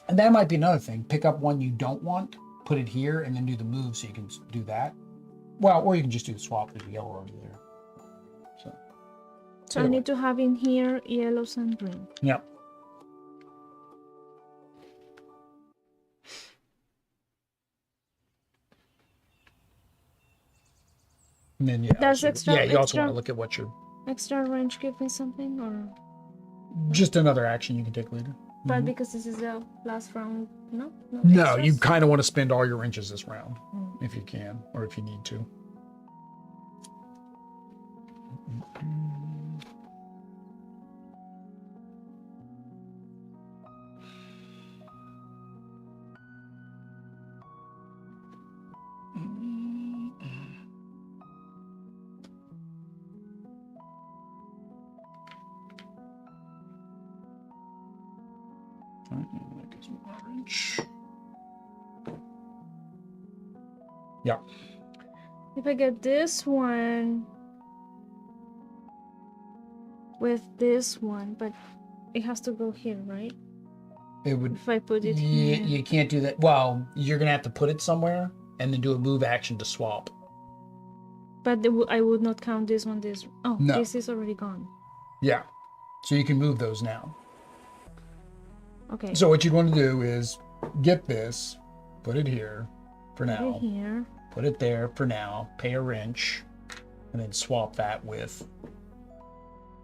And that might be another thing. Pick up one you don't want, put it here, and then do the move so you can do that. Well, or you can just do the swap with the yellow over there. So I need to have in here yellows and green. Yep. And then Does you also want to look at what your extra range give me something, or just another action you can take later. But because this is the last round, no. No, you kind of want to spend all your wrenches this round, if you can, or if you need to. Yeah. If I get this one with this one, but it has to go here, right? It would. If I put it here. You can't do that. Well, you're gonna have to put it somewhere and then do a move action to swap. But I would not count this one. No. This is already gone. Yeah. So you can move those now. Okay. So what you'd want to do is get this, put it here for now. Put it here. Put it there for now. Pay a wrench, and then swap that with.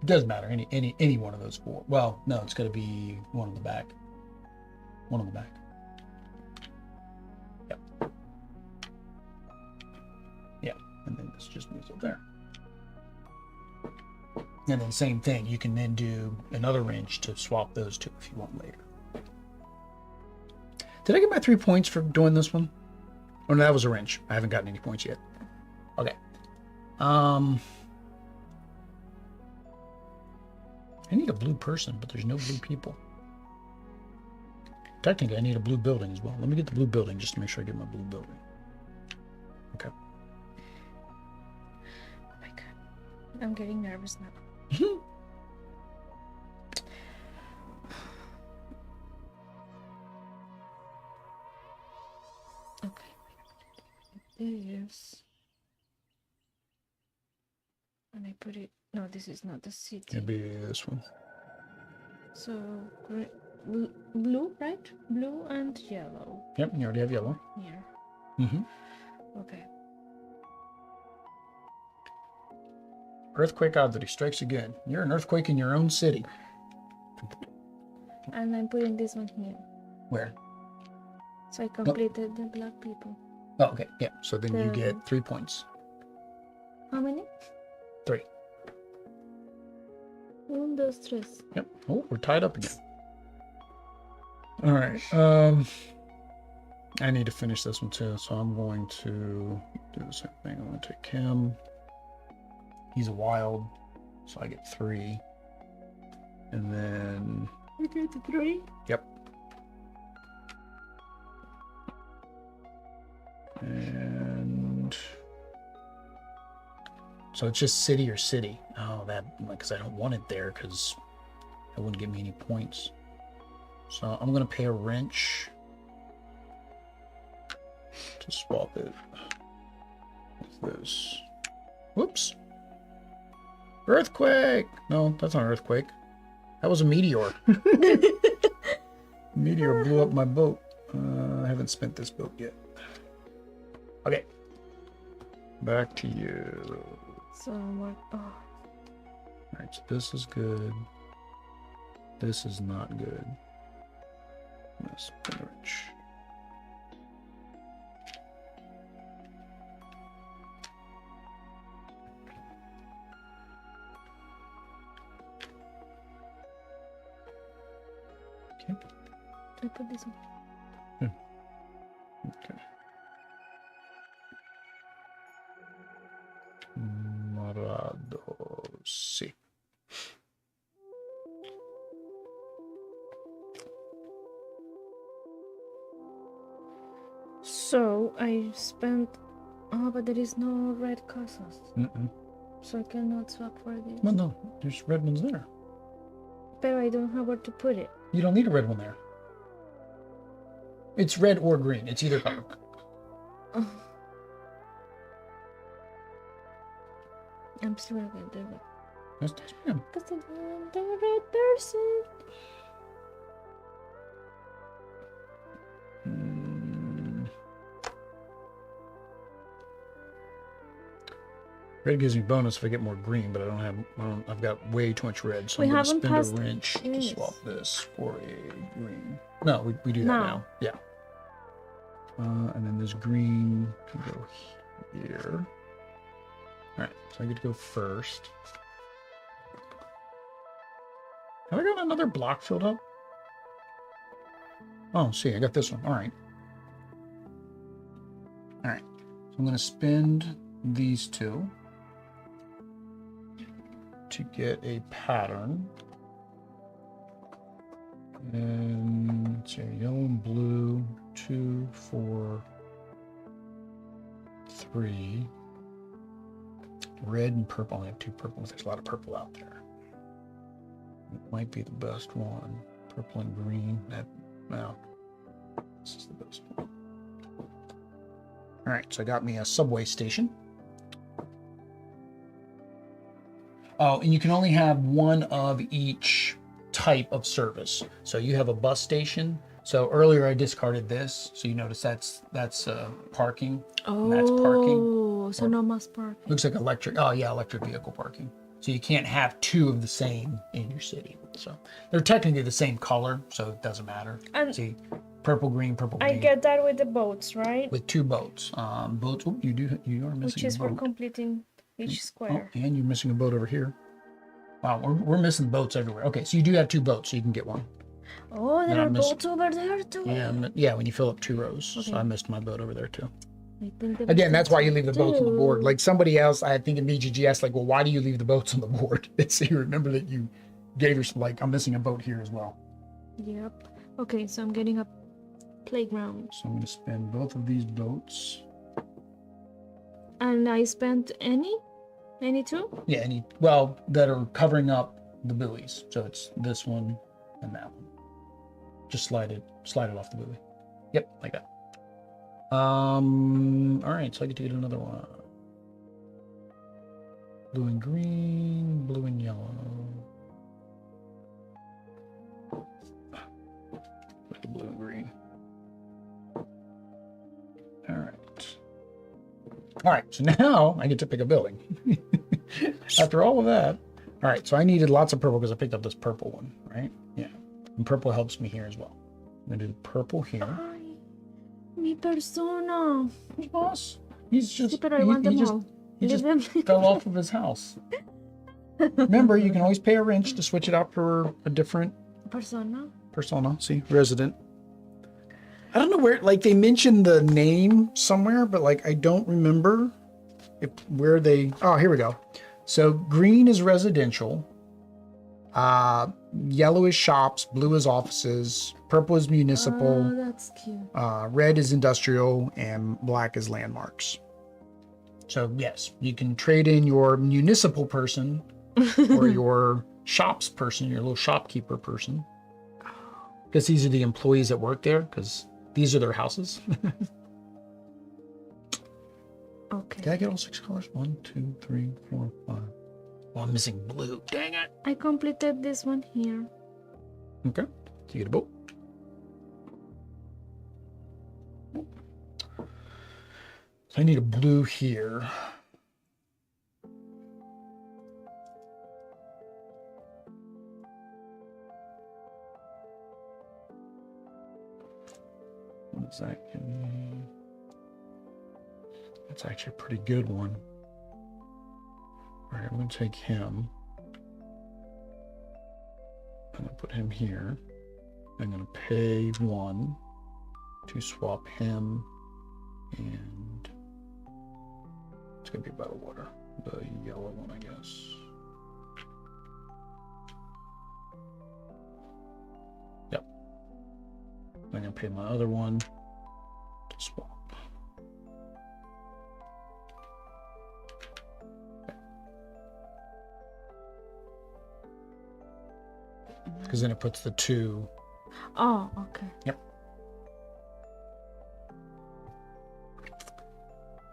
It doesn't matter. Any one of those 4. Well, no, it's got to be one on the back. One on the back. Yep. Yeah, and then this just moves up there. And then same thing. You can then do another wrench to swap those 2 if you want later. Did I get my 3 points for doing this one? Oh, no, that was a wrench. I haven't gotten any points yet. Okay. I need a blue person, but there's no blue people. Technically, I need a blue building as well. Let me get the blue building just to make sure I get my blue building. Okay. Oh my god. I'm getting nervous now. Okay. This. And I put it. No, this is not the city. It'd be this one. So, blue, right? Blue and yellow. Yep, you already have yellow. Here. Mm-hmm. Okay. Earthquake oddity strikes again. You're an earthquake in your own city. And I'm putting this one here. Where? So I completed the black people. Oh, okay. Yeah. So then you get 3 points. How many? 3. 1, 2, 3. Yep. Oh, we're tied up again. All right. I need to finish this one too, so I'm going to do the same thing. I'm going to take him. He's a wild, so I get 3. And then... I get 3? Yep. And... So it's just city or city. Oh, that... Because I don't want it there, because that wouldn't give me any points. So I'm going to pay a wrench to swap it with this. Whoops. Earthquake! No, that's not an earthquake. That was a meteor. Meteor blew up my boat. I haven't spent this boat yet. Okay. Back to you. So what? Oh, All right, so this is good. This is not good. I'm gonna spin a wrench. Okay. I put this one. Okay. Morado, sí. So I spent. Oh, but there is no red casas, so I cannot swap for this. Well, no, there's red ones there. But I don't have where to put it. You don't need a red one there. It's red or green. It's either color. Oh. I'm still gonna do it. Yes, ma'am. Because I'm the red person. Red gives me bonus if I get more green, but I've got way too much red, so We I'm going to haven't spend a passed wrench to this. swap this for a green. No, we do that No. now. Yeah. And then this green can go here. All right, so I get to go first. Have I got another block filled up? Oh, see, I got this one. All right. All right, so I'm going to spend these two to get a pattern. And let's see, yellow and blue, 2, 4, 3. Red and purple. I only have 2 purple. There's a lot of purple out there. It might be the best one. Purple and green. Well, this is the best one. All right, so I got me a subway station. Oh, and you can only have one of each type of service. So you have a bus station. So earlier I discarded this. So you notice that's parking. Oh, And that's parking. so no mass parking. Looks like electric. Oh yeah, electric vehicle parking. So you can't have 2 of the same in your city. So they're technically the same color, so it doesn't matter. And see, purple, green, purple, green. I get that with the boats, right? With 2 boats. Boats. Oh, you are missing Which is a for boat. completing each Oh, square. and you're missing a boat over here. Wow, we're missing boats everywhere. Okay, so you do have 2 boats, so you can get one. Oh, Then there I are missed- boats over there too. Yeah, when you fill up 2 rows. Okay. So I missed my boat over there too. I think there Again, was that's why you leave the boats on the board. two. Like somebody else, I think in BGG asked, like, well, why do you leave the boats on the board? So you remember that you gave yourself, like, I'm missing a boat here as well. Yep. Okay, so I'm getting a playground. So I'm going to spend both of these boats. And I spent any? Any two? Yeah, that are covering up the buoys. So it's this one and that one. Just slide it off the buoy. Yep, like that. All right, so I get to get another one. Blue and green, blue and yellow. With the blue and green. All right. All right, so now I get to pick a building. After all of that. All right, so I needed lots of purple because I picked up this purple one, right? Yeah. And purple helps me here as well. I'm going to do the purple here. Ay, mi persona. Who's boss? He's just. Sí, pero I want them just, all. he Leave just them. fell off of his house. Remember, you can always pay a wrench to switch it out for a different Persona. persona. See, resident. I don't know where, like, they mentioned the name somewhere, but, like, I don't remember where they. Oh, here we go. So, green is residential. Yellow is shops. Blue is offices. Purple is municipal. Oh, that's cute. Red is industrial, and black is landmarks. So yes, you can trade in your municipal person or your shops person, your little shopkeeper person. Because these are the employees that work there, because these are their houses. Okay. Did I get all 6 colors? 1, 2, 3, 4, 5. Oh, I'm missing blue. Dang it. I completed this one here. Okay. So you get a boat. I need a blue here. What is that? That's actually a pretty good one. All right, I'm going to take him. I'm going to put him here. I'm going to pay 1 to swap him, and it's going to be bottled water, the yellow one, I guess. Yep. I'm going to pay my other one to swap. Because then it puts the 2. Oh, okay. Yep.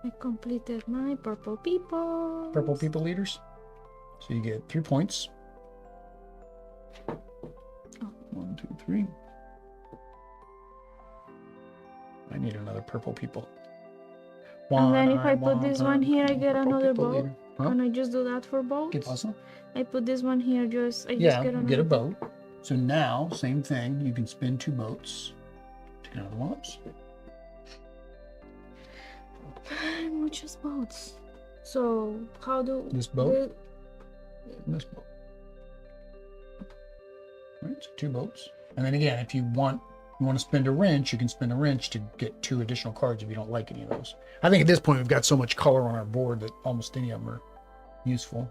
I completed my purple people. Purple people leaders. So you get 3 points. Oh. 1, 2, 3. I need another purple people. And then if I put this one here, I get another boat. Huh? Can I just do that for boats? Get awesome. I put this one here, I just Yeah, get another get a boat. So now, same thing. You can spin 2 boats. Take another one. Muchos boats. So how do This boat? This boat. Right, so 2 boats. And then again, if you want to spin a wrench, you can spin a wrench to get 2 additional cards if you don't like any of those. I think at this point we've got so much color on our board that almost any of them are useful.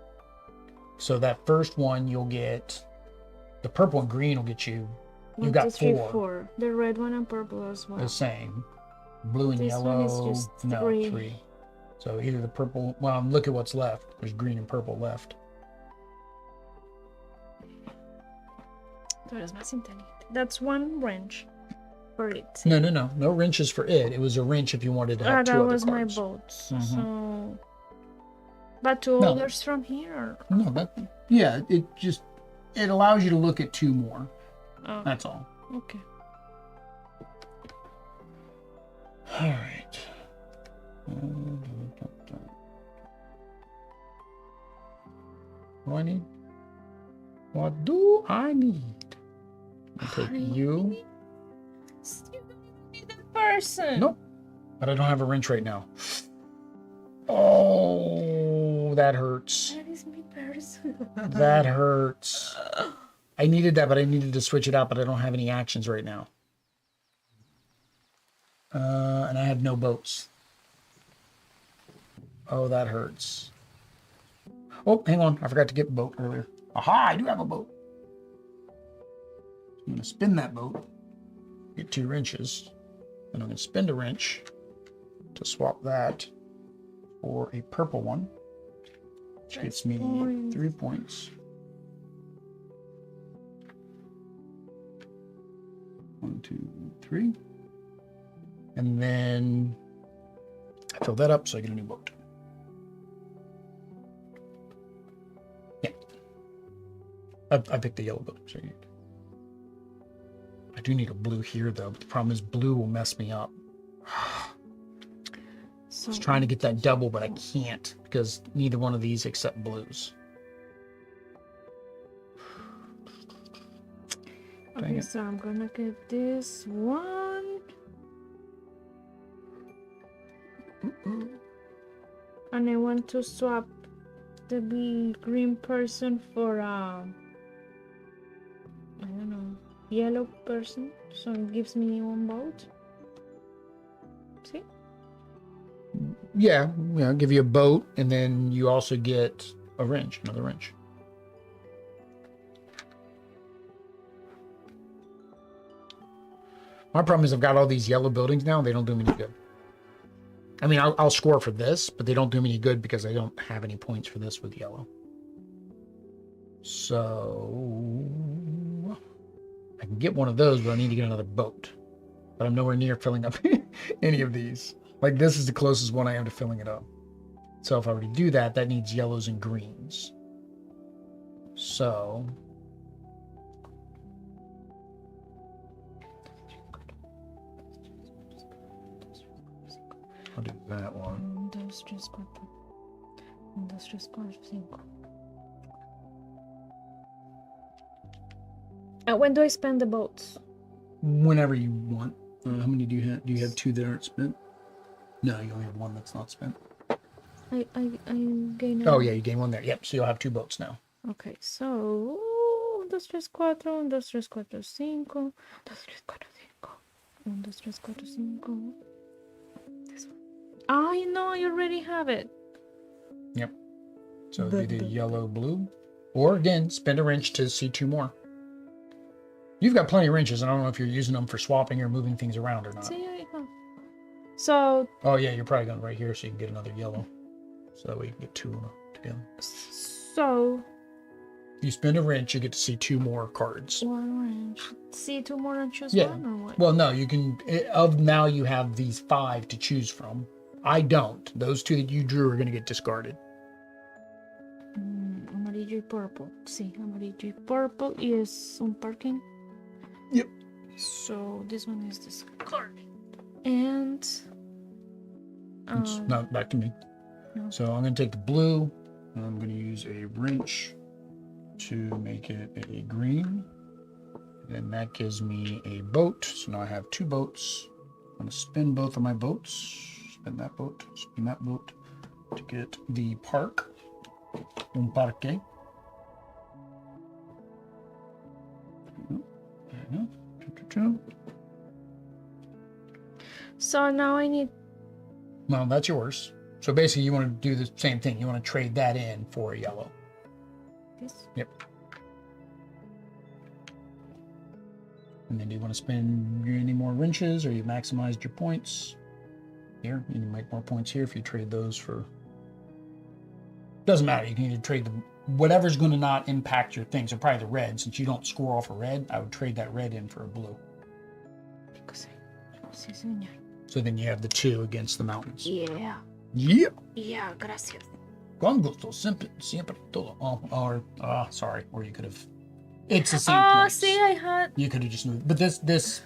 So that first one, you'll get the purple and green will get you. You got 4. The red one and purple as well. The same. Blue and This one is yellow. just No, 3. 3. So either the purple. Well, look at what's left. There's green and purple left. Tú eres más inteligente. That's 1 wrench for it. No, no, no. No wrenches for it. It was a wrench if you wanted to have 2 that other was cards. my boats. Mhm. So, but 2 No. others from here. No, yeah. It allows you to look at 2 more. Oh, That's all. okay. All right. What do I need? What do I need? I'll take you. You don't need the person. Nope. But I don't have a wrench right now. Oh, that hurts. That is me person. That hurts. I needed that, but I needed to switch it out, but I don't have any actions right now. And I have no boats. Oh, that hurts. Oh, hang on. I forgot to get a boat earlier. Aha, I do have a boat. I'm going to spin that boat. Get 2 wrenches. Then I'm going to spin a wrench to swap that for a purple one. Which gets me 3 points. 1, 2, 3. And then I fill that up so I get a new boat. Yeah. I picked the yellow boat. So I do need a blue here, though. But the problem is blue will mess me up. So, I was trying to get that double, but I can't because neither one of these except blues. Dang okay, it. so I'm gonna get this one. And I want to swap the green person for I don't know, yellow person. So it gives me 1 vote. See? Yeah, I'll give you a boat, and then you also get a wrench, another wrench. My problem is I've got all these yellow buildings now, and they don't do me any good. I mean, I'll score for this, but they don't do me any good because I don't have any points for this with yellow. So I can get one of those, but I need to get another boat. But I'm nowhere near filling up any of these. Like, this is the closest one I am to filling it up. So if I were to do that, that needs yellows and greens. So I'll do that one. 1, 2, 3, 4. 1, 2, 3, 4, 5. When do I spend the boats? Whenever you want. How many do you have? Do you have 2 that aren't spent? No, you only have 1 that's not spent. I gain. Oh yeah, you gain 1 there. Yep. So you'll have 2 boats now. Okay, so 1, 2, 3, 4, 1, 2, 3, 4, 5, 1, 2, 3, 4, 5. 1, 2, 3, 4, 5. This one. I know, I already have it. Yep. So it'll be the yellow, blue. Or again, spend a wrench to see 2 more. You've got plenty of wrenches. I don't know if you're using them for swapping or moving things around or not. See, I have. So. Oh yeah, you're probably going right here so you can get another yellow. So that way you can get 2 together. So. If you spend a wrench, you get to see 2 more cards. 1 wrench. See 2 more and choose 1 or what? Well, no, you can. Of now, you have these 5 to choose from. I don't. Those 2 that you drew are going to get discarded. Amarillo y purple. Sí, amarillo y purple is un parking. Yep. So this one is discarded. And. It's not back to me. No. So I'm going to take the blue, and I'm going to use a wrench to make it a green. And that gives me a boat. So now I have 2 boats. I'm going to spin both of my boats. Spin that boat. Spin that boat to get the park. Un parque. There you go. So now I need. Well, that's yours. So basically, you want to do the same thing. You want to trade that in for a yellow. This. Yep. And then do you want to spend any more wrenches, or you maximized your points? Here, you can make more points here if you trade those for. Doesn't matter. You can either trade them. Whatever's going to not impact your thing. So probably the red. Since you don't score off a red, I would trade that red in for a blue. Sí, señor. So then you have the 2 against the mountains. Yeah. Yeah. Yeah, gracias. Con gusto, siempre todo. Sorry. Or you could have. It's the same. Oh, points. see, I had. You could have just moved. But this.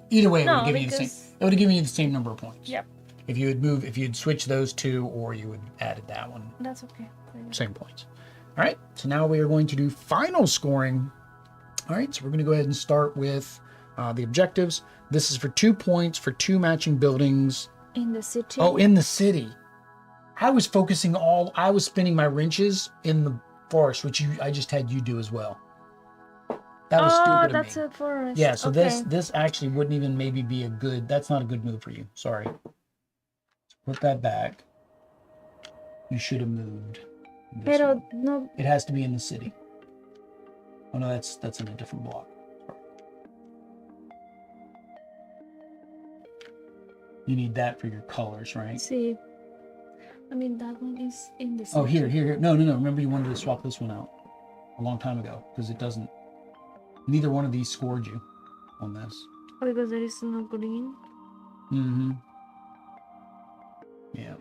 Either way, it would have given you the same. It would have given you the same number of points. Yep. If you'd switched those 2, or you would added that one. That's okay. Same points. All right. So now we are going to do final scoring. All right. So we're going to go ahead and start with the objectives. This is for 2 points for 2 matching buildings. In the city. Oh, in the city. I was spinning my wrenches in the forest, which I just had you do as well. That was stupid of me. That's a forest. Yeah, so okay. this actually wouldn't even maybe be a good. That's not a good move for you. Sorry. So put that back. You should have moved. Pero no. It has to be in the city. Oh no, that's in a different block. Sorry. You need that for your colors, right? See. I mean, that one is in the city. Oh, here. No. Remember, you wanted to swap this one out a long time ago because it doesn't. Neither one of these scored you on this. Because there is no green. Mm-hmm. Yeah.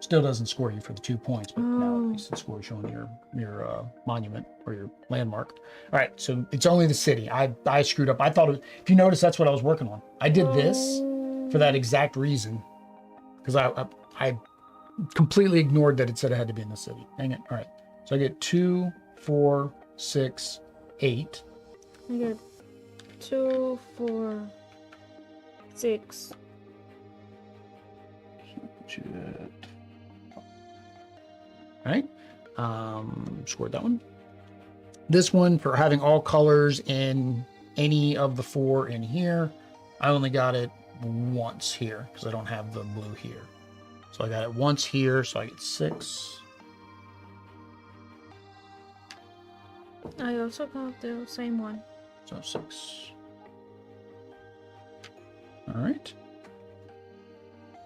Still doesn't score you for the 2 points, but now at least it scores you on your monument or your landmark. All right, so it's only the city. I screwed up. I thought if you notice, that's what I was working on. I did this for that exact reason because I completely ignored that it said it had to be in the city. Dang it. All right. So I get 2, 4, 6, 8. I get 2, 4, 6. All right. Scored that one. This one for having all colors in any of the 4 in here. I only got it once here because I don't have the blue here. So I got it once here, so I get 6. I also got the same one. So 6. All right.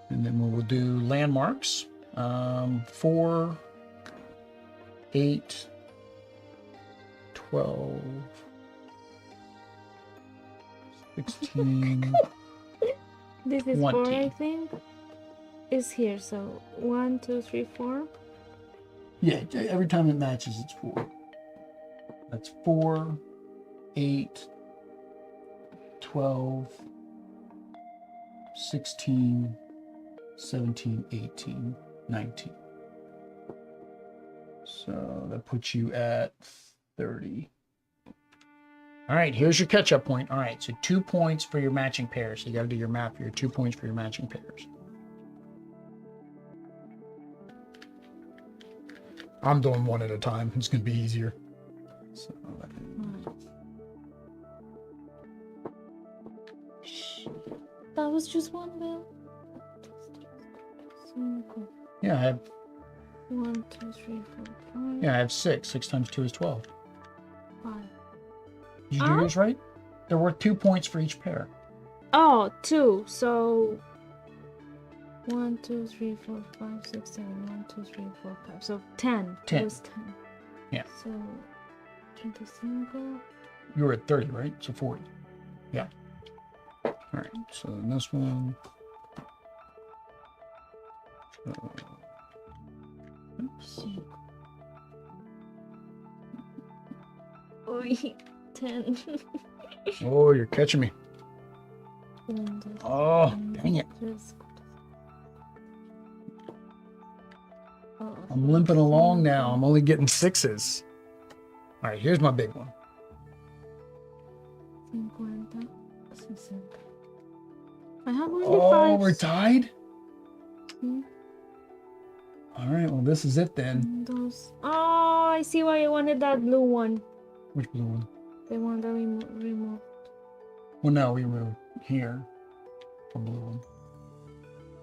And then we'll do landmarks. 4, 8, 12, 16. This is 20. 4, I think. Is here, so 1, 2, 3, 4. Yeah, every time it matches, it's 4. That's 4, 8, 12, 16, 17, 18, 19. So that puts you at 30. All right, here's your catch-up point. All right, so 2 points for your matching pairs. So you got to do your math for your 2 points for your matching pairs. I'm doing one at a time. It's going to be easier. So, that was just one bell. yeah, I have 1, 2, 3, 4, 5. yeah, I have 6. 6 times 2 is 12. 5. Did you do yours right? There were 2 points for each pair. Oh, 2. So 1, 2, 3, 4, 5, 6, 7. 1, 2, 3, 4, 5. So 10. 10. It was 10. Yeah. So 25. You were at 30, right? So 40. Yeah. All right. So in this one. Cinco. Uy, 10. Oh, you're catching me. Oh, dang it. I'm limping along now. I'm only getting 6s. All right, here's my big one. 50, 60. I have only Oh, 5. we're tied? Hmm. All right, well, this is it then. Those. Oh, I see why you wanted that blue one. Which blue one? The one that we removed. Well, no, we were here for blue one.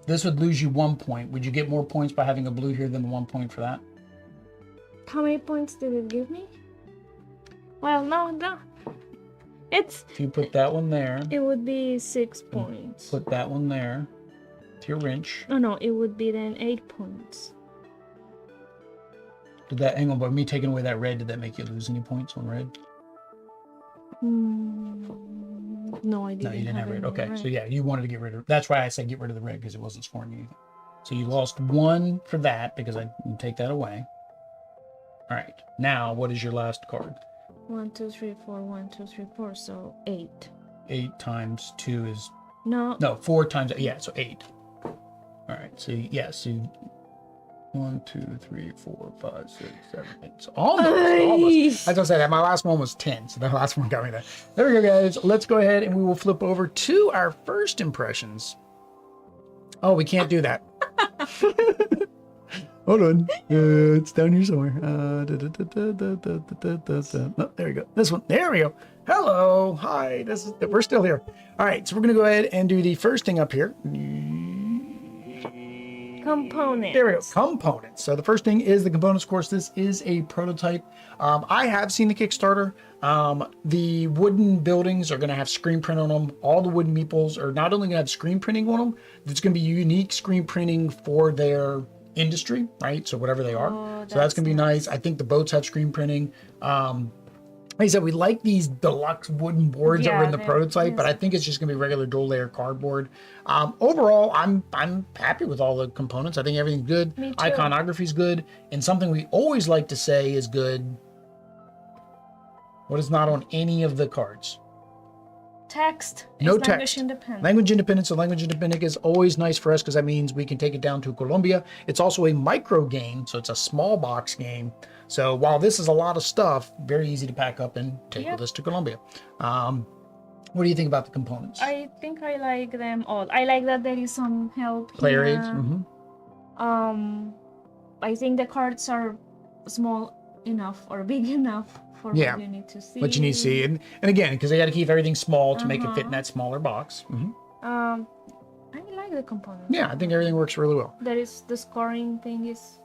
This would lose you 1 point. Would you get more points by having a blue here than the 1 point for that? How many points did it give me? Well, no. It's. If you put that one there, It would be 6 points. put that one there to your wrench. No, it would be then 8 points. Did that, hang on, by me taking away that red, did that make you lose any points on red? No, I didn't. No, you didn't have red. any Okay, red. so yeah, you wanted to get rid of. That's why I said get rid of the red, because it wasn't scoring you anything. So you lost 1 for that because I didn't take that away. All right, now what is your last card? 1, 2, 3, 4. 1, 2, 3, 4. So 8. 8 times 2 is No. 4 times, yeah, so 8. All right, so yeah, so 1, 2, 3, 4, 5, 6, 7, 8. So almost. As I said, my last one was 10, so the last one got me there. There we go, guys. Let's go ahead and we will flip over to our first impressions. Oh, we can't do that. Hold on. It's down here somewhere. Oh, there we go. This one. There we go. Hello. Hi. We're still here. All right. So we're going to go ahead and do the first thing up here. Components. There we go. Components. So the first thing is the components. Of course, this is a prototype. I have seen the Kickstarter. The wooden buildings are going to have screen print on them. All the wooden meeples are not only going to have screen printing on them, it's going to be unique screen printing for their industry, right? So whatever they are. So that's going to be nice. I think the boats have screen printing. Like I said, we like these deluxe wooden boards that were in the prototype, but I think it's just going to be regular dual layer cardboard. Overall, I'm happy with all the components. I think everything's good. Me too. Iconography's good. And something we always like to say is good. What is not on any of the cards? Text. No is text. Language independent. Language independent. So language independent is always nice for us because that means we can take it down to Colombia. It's also a micro game, so it's a small box game. So while this is a lot of stuff, very easy to pack up and take with us to Colombia. What do you think about the components? I think I like them all. I like that there is some help Player here. aids. I think the cards are small enough or big enough for what you need to see. What you need to see. And again, because they got to keep everything small to make it fit in that smaller box. I like the components. Yeah, I think everything works really well. There is the scoring thing is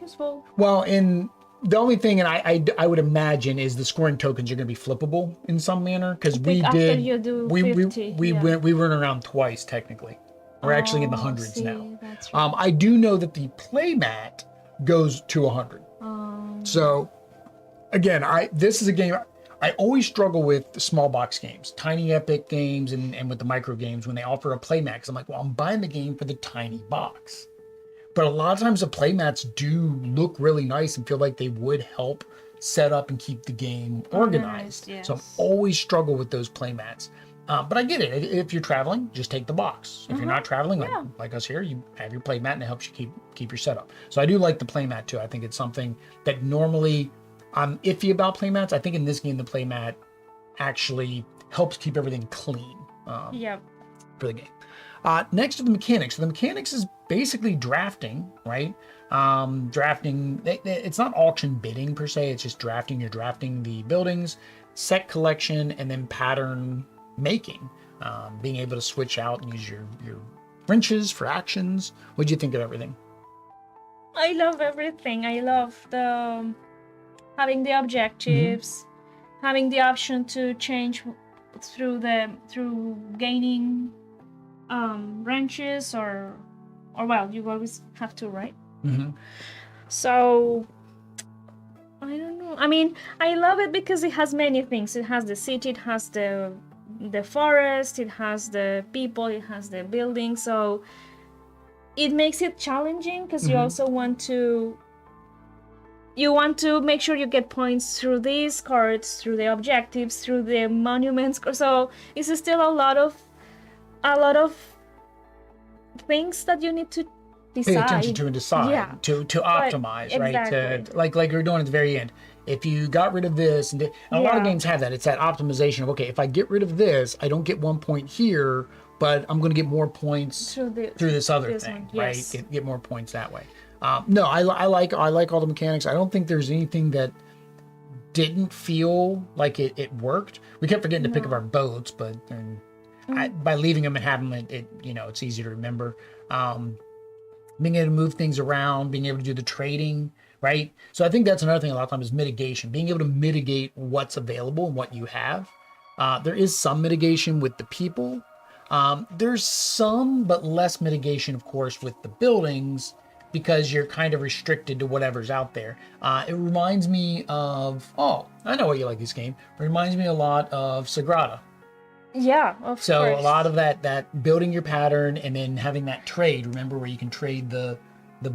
useful. Well, in the only thing, and I would imagine, is the scoring tokens are going to be flippable in some manner because we after did. you do we 50, we went around twice technically. We're actually in the hundreds see, now. That's right. I do know that the playmat goes to 100. So again, this is a game I always struggle with the small box games, tiny epic games, and with the micro games when they offer a playmat. Because I'm like, well, I'm buying the game for the tiny box. But a lot of times the playmats do look really nice and feel like they would help set up and keep the game organized. Yes. So I always struggle with those playmats. But I get it. If you're traveling, just take the box. If you're not traveling, Yeah. like us here, you have your play mat and it helps you keep your setup. So I do like the play mat too. I think it's something that normally I'm iffy about play mats. I think in this game, the play mat actually helps keep everything clean Yeah. for the game. Next to the mechanics. So the mechanics is basically drafting, right? Drafting, it's not auction bidding per se, it's just drafting. You're drafting the buildings, set collection, and then pattern making. Being able to switch out and use your wrenches for actions. What'd you think of everything? I love everything. I love the having the objectives, having the option to change through gaining wrenches or well, you always have to, right? So I don't know. I mean, I love it because it has many things. It has the city, it has the forest, it has the people, it has the building. So it makes it challenging because you also want to make sure you get points through these cards, through the objectives, through the monuments. So it's still a lot of things that you need to decide. Pay attention to and decide to optimize, right? Exactly. To like you're doing at the very end. If you got rid of this, and a lot of games have that. It's that optimization of, okay, if I get rid of this, I don't get 1 point here, but I'm going to get more points through this other thing, yes. right? Get more points that way. No, I like all the mechanics. I don't think there's anything that didn't feel like it worked. We kept forgetting to pick up our boats, but by leaving them and having them, it's easy to remember. Being able to move things around, being able to do the trading, right? So I think that's another thing a lot of times is mitigation, being able to mitigate what's available and what you have. There is some mitigation with the people. There's some, but less mitigation, of course, with the buildings because you're kind of restricted to whatever's out there. It reminds me of, I know why you like this game. It reminds me a lot of Sagrada. Yeah, of course. So a lot of that building your pattern and then having that trade, remember, where you can trade the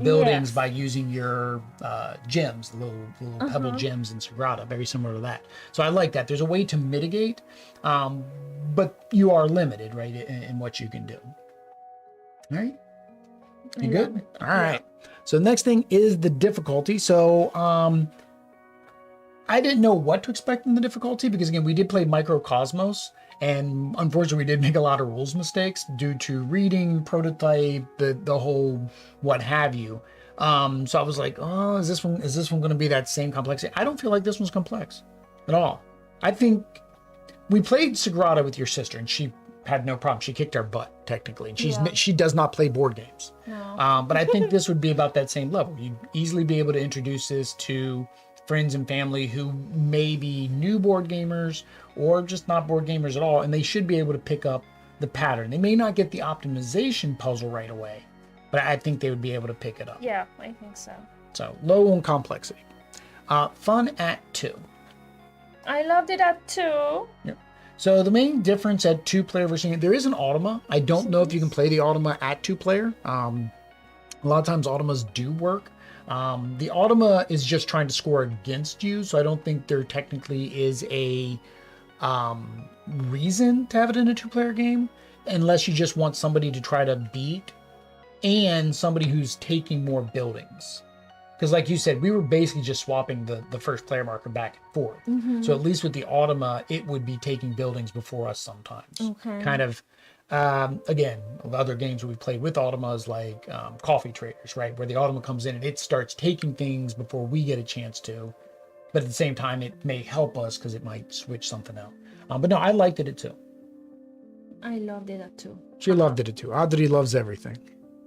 buildings by using your gems, the little pebble gems in Sagrada, very similar to that. So I like that. There's a way to mitigate, but you are limited, right, in what you can do. All right? You good? All right. So the next thing is the difficulty. So I didn't know what to expect in the difficulty because, again, we did play Microcosmos. And unfortunately, we did make a lot of rules mistakes due to reading, prototype, the whole what have you. So I was like, is this one going to be that same complexity? I don't feel like this one's complex at all. I think we played Sagrada with your sister, and she had no problem. She kicked our butt technically, and she does not play board games. No. But I think this would be about that same level. You'd easily be able to introduce this to friends and family who may be new board gamers or just not board gamers at all, and they should be able to pick up the pattern. They may not get the optimization puzzle right away, but I think they would be able to pick it up. Yeah, I think so. So low on complexity. Fun at 2. I loved it at 2. Yep. So the main difference at 2-player versus there is an automa. I don't know if you can play the automa at 2-player. A lot of times automas do work. The automa is just trying to score against you, so I don't think there technically is a reason to have it in a 2-player game, unless you just want somebody to try to beat and somebody who's taking more buildings. Because like you said, we were basically just swapping the first player marker back and forth. So at least with the automa, it would be taking buildings before us sometimes. Okay. Kind of, again, other games we've played with automas like Coffee Traders, right? Where the automa comes in and it starts taking things before we get a chance to. But at the same time, it may help us because it might switch something out. But no, I liked it at 2. I loved it at 2. She loved it at 2. Audrey loves everything.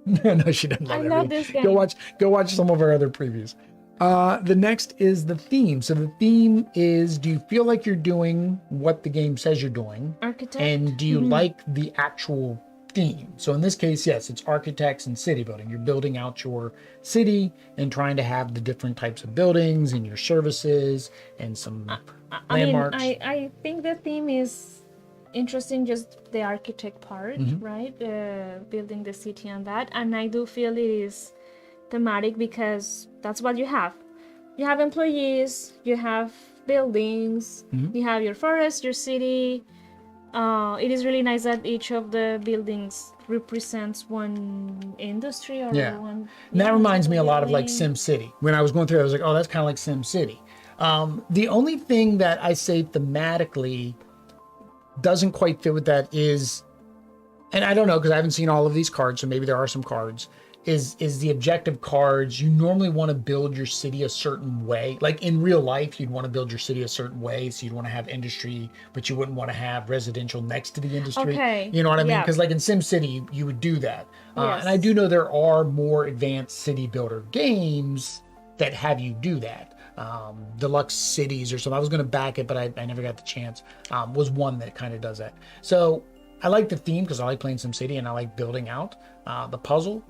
No, she doesn't love everything. Love this game. Go watch some of our other previews. The next is the theme. So the theme is, do you feel like you're doing what the game says you're doing? Architect. And do you like the actual theme? So in this case, yes, it's architects and city building. You're building out your city and trying to have the different types of buildings and your services and some landmarks. I think the theme is interesting, just the architect part, right? Building the city and that. And I do feel it is thematic because that's what you have. You have employees, you have buildings, you have your forest, your city, It is really nice that each of the buildings represents one industry or Yeah. one. And that reminds me a lot of like building. Sim City. When I was going through it, I was like, oh, that's kind of like Sim City. The only thing that I say thematically doesn't quite fit with that is, and I don't know because I haven't seen all of these cards, so maybe there are some cards, is the objective cards. You normally want to build your city a certain way. Like in real life, you'd want to build your city a certain way. So you'd want to have industry, but you wouldn't want to have residential next to the industry. Okay. You know what I mean? Yeah. Because like in Sim City, you would do that. And I Yes. do know there are more advanced city builder games that have you do that. Deluxe Cities or something. I was going to back it, but I never got the chance. Was one that kind of does that. So I like the theme because I like playing SimCity and I like building out the puzzle.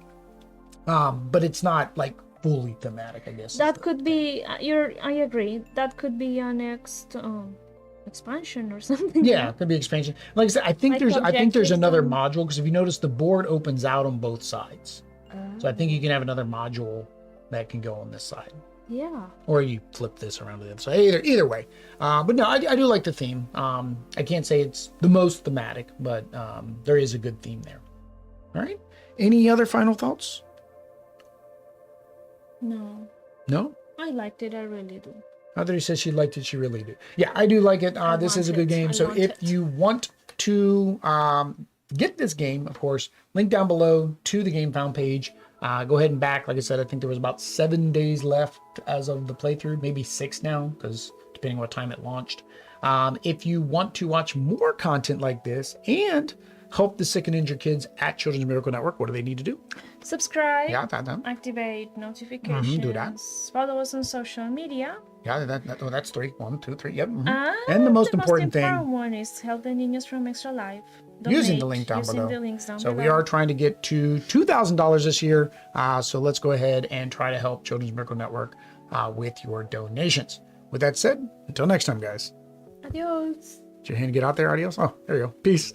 But it's not like fully thematic, I guess. That could be I agree. That could be your next expansion or something. Yeah, it could be expansion. Like I said, I think Like there's objectives another on- module because if you notice the board opens out on both sides. So I think you can have another module that can go on this side. Yeah. Or you flip this around to the other side. Either way. But no, I do like the theme. I can't say it's the most thematic, but there is a good theme there. All right. Any other final thoughts? No. No? I liked it. I really do. Heather says she liked it. She really did. Yeah, I do like it. This is a good game. So if you want to get this game, of course, link down below to the Gamefound page. Go ahead and back. Like I said, I think there was about 7 days left as of the playthrough, maybe 6 now, because depending on what time it launched. If you want to watch more content like this and help the sick and injured kids at Children's Miracle Network, what do they need to do? Subscribe. Yeah, that. Activate notifications. do that. Follow us on social media. Yeah, that's 3. 1, 2, 3. Yep. And the most important thing, one is help the niños from Extra Life. using Donate the link down using below. The links down So we below. are trying to get to $2,000 this year. So let's go ahead and try to help Children's Miracle Network with your donations. With that said, until next time, guys. Adios. Did your hand get out there? Adios. Oh, there you go. Peace.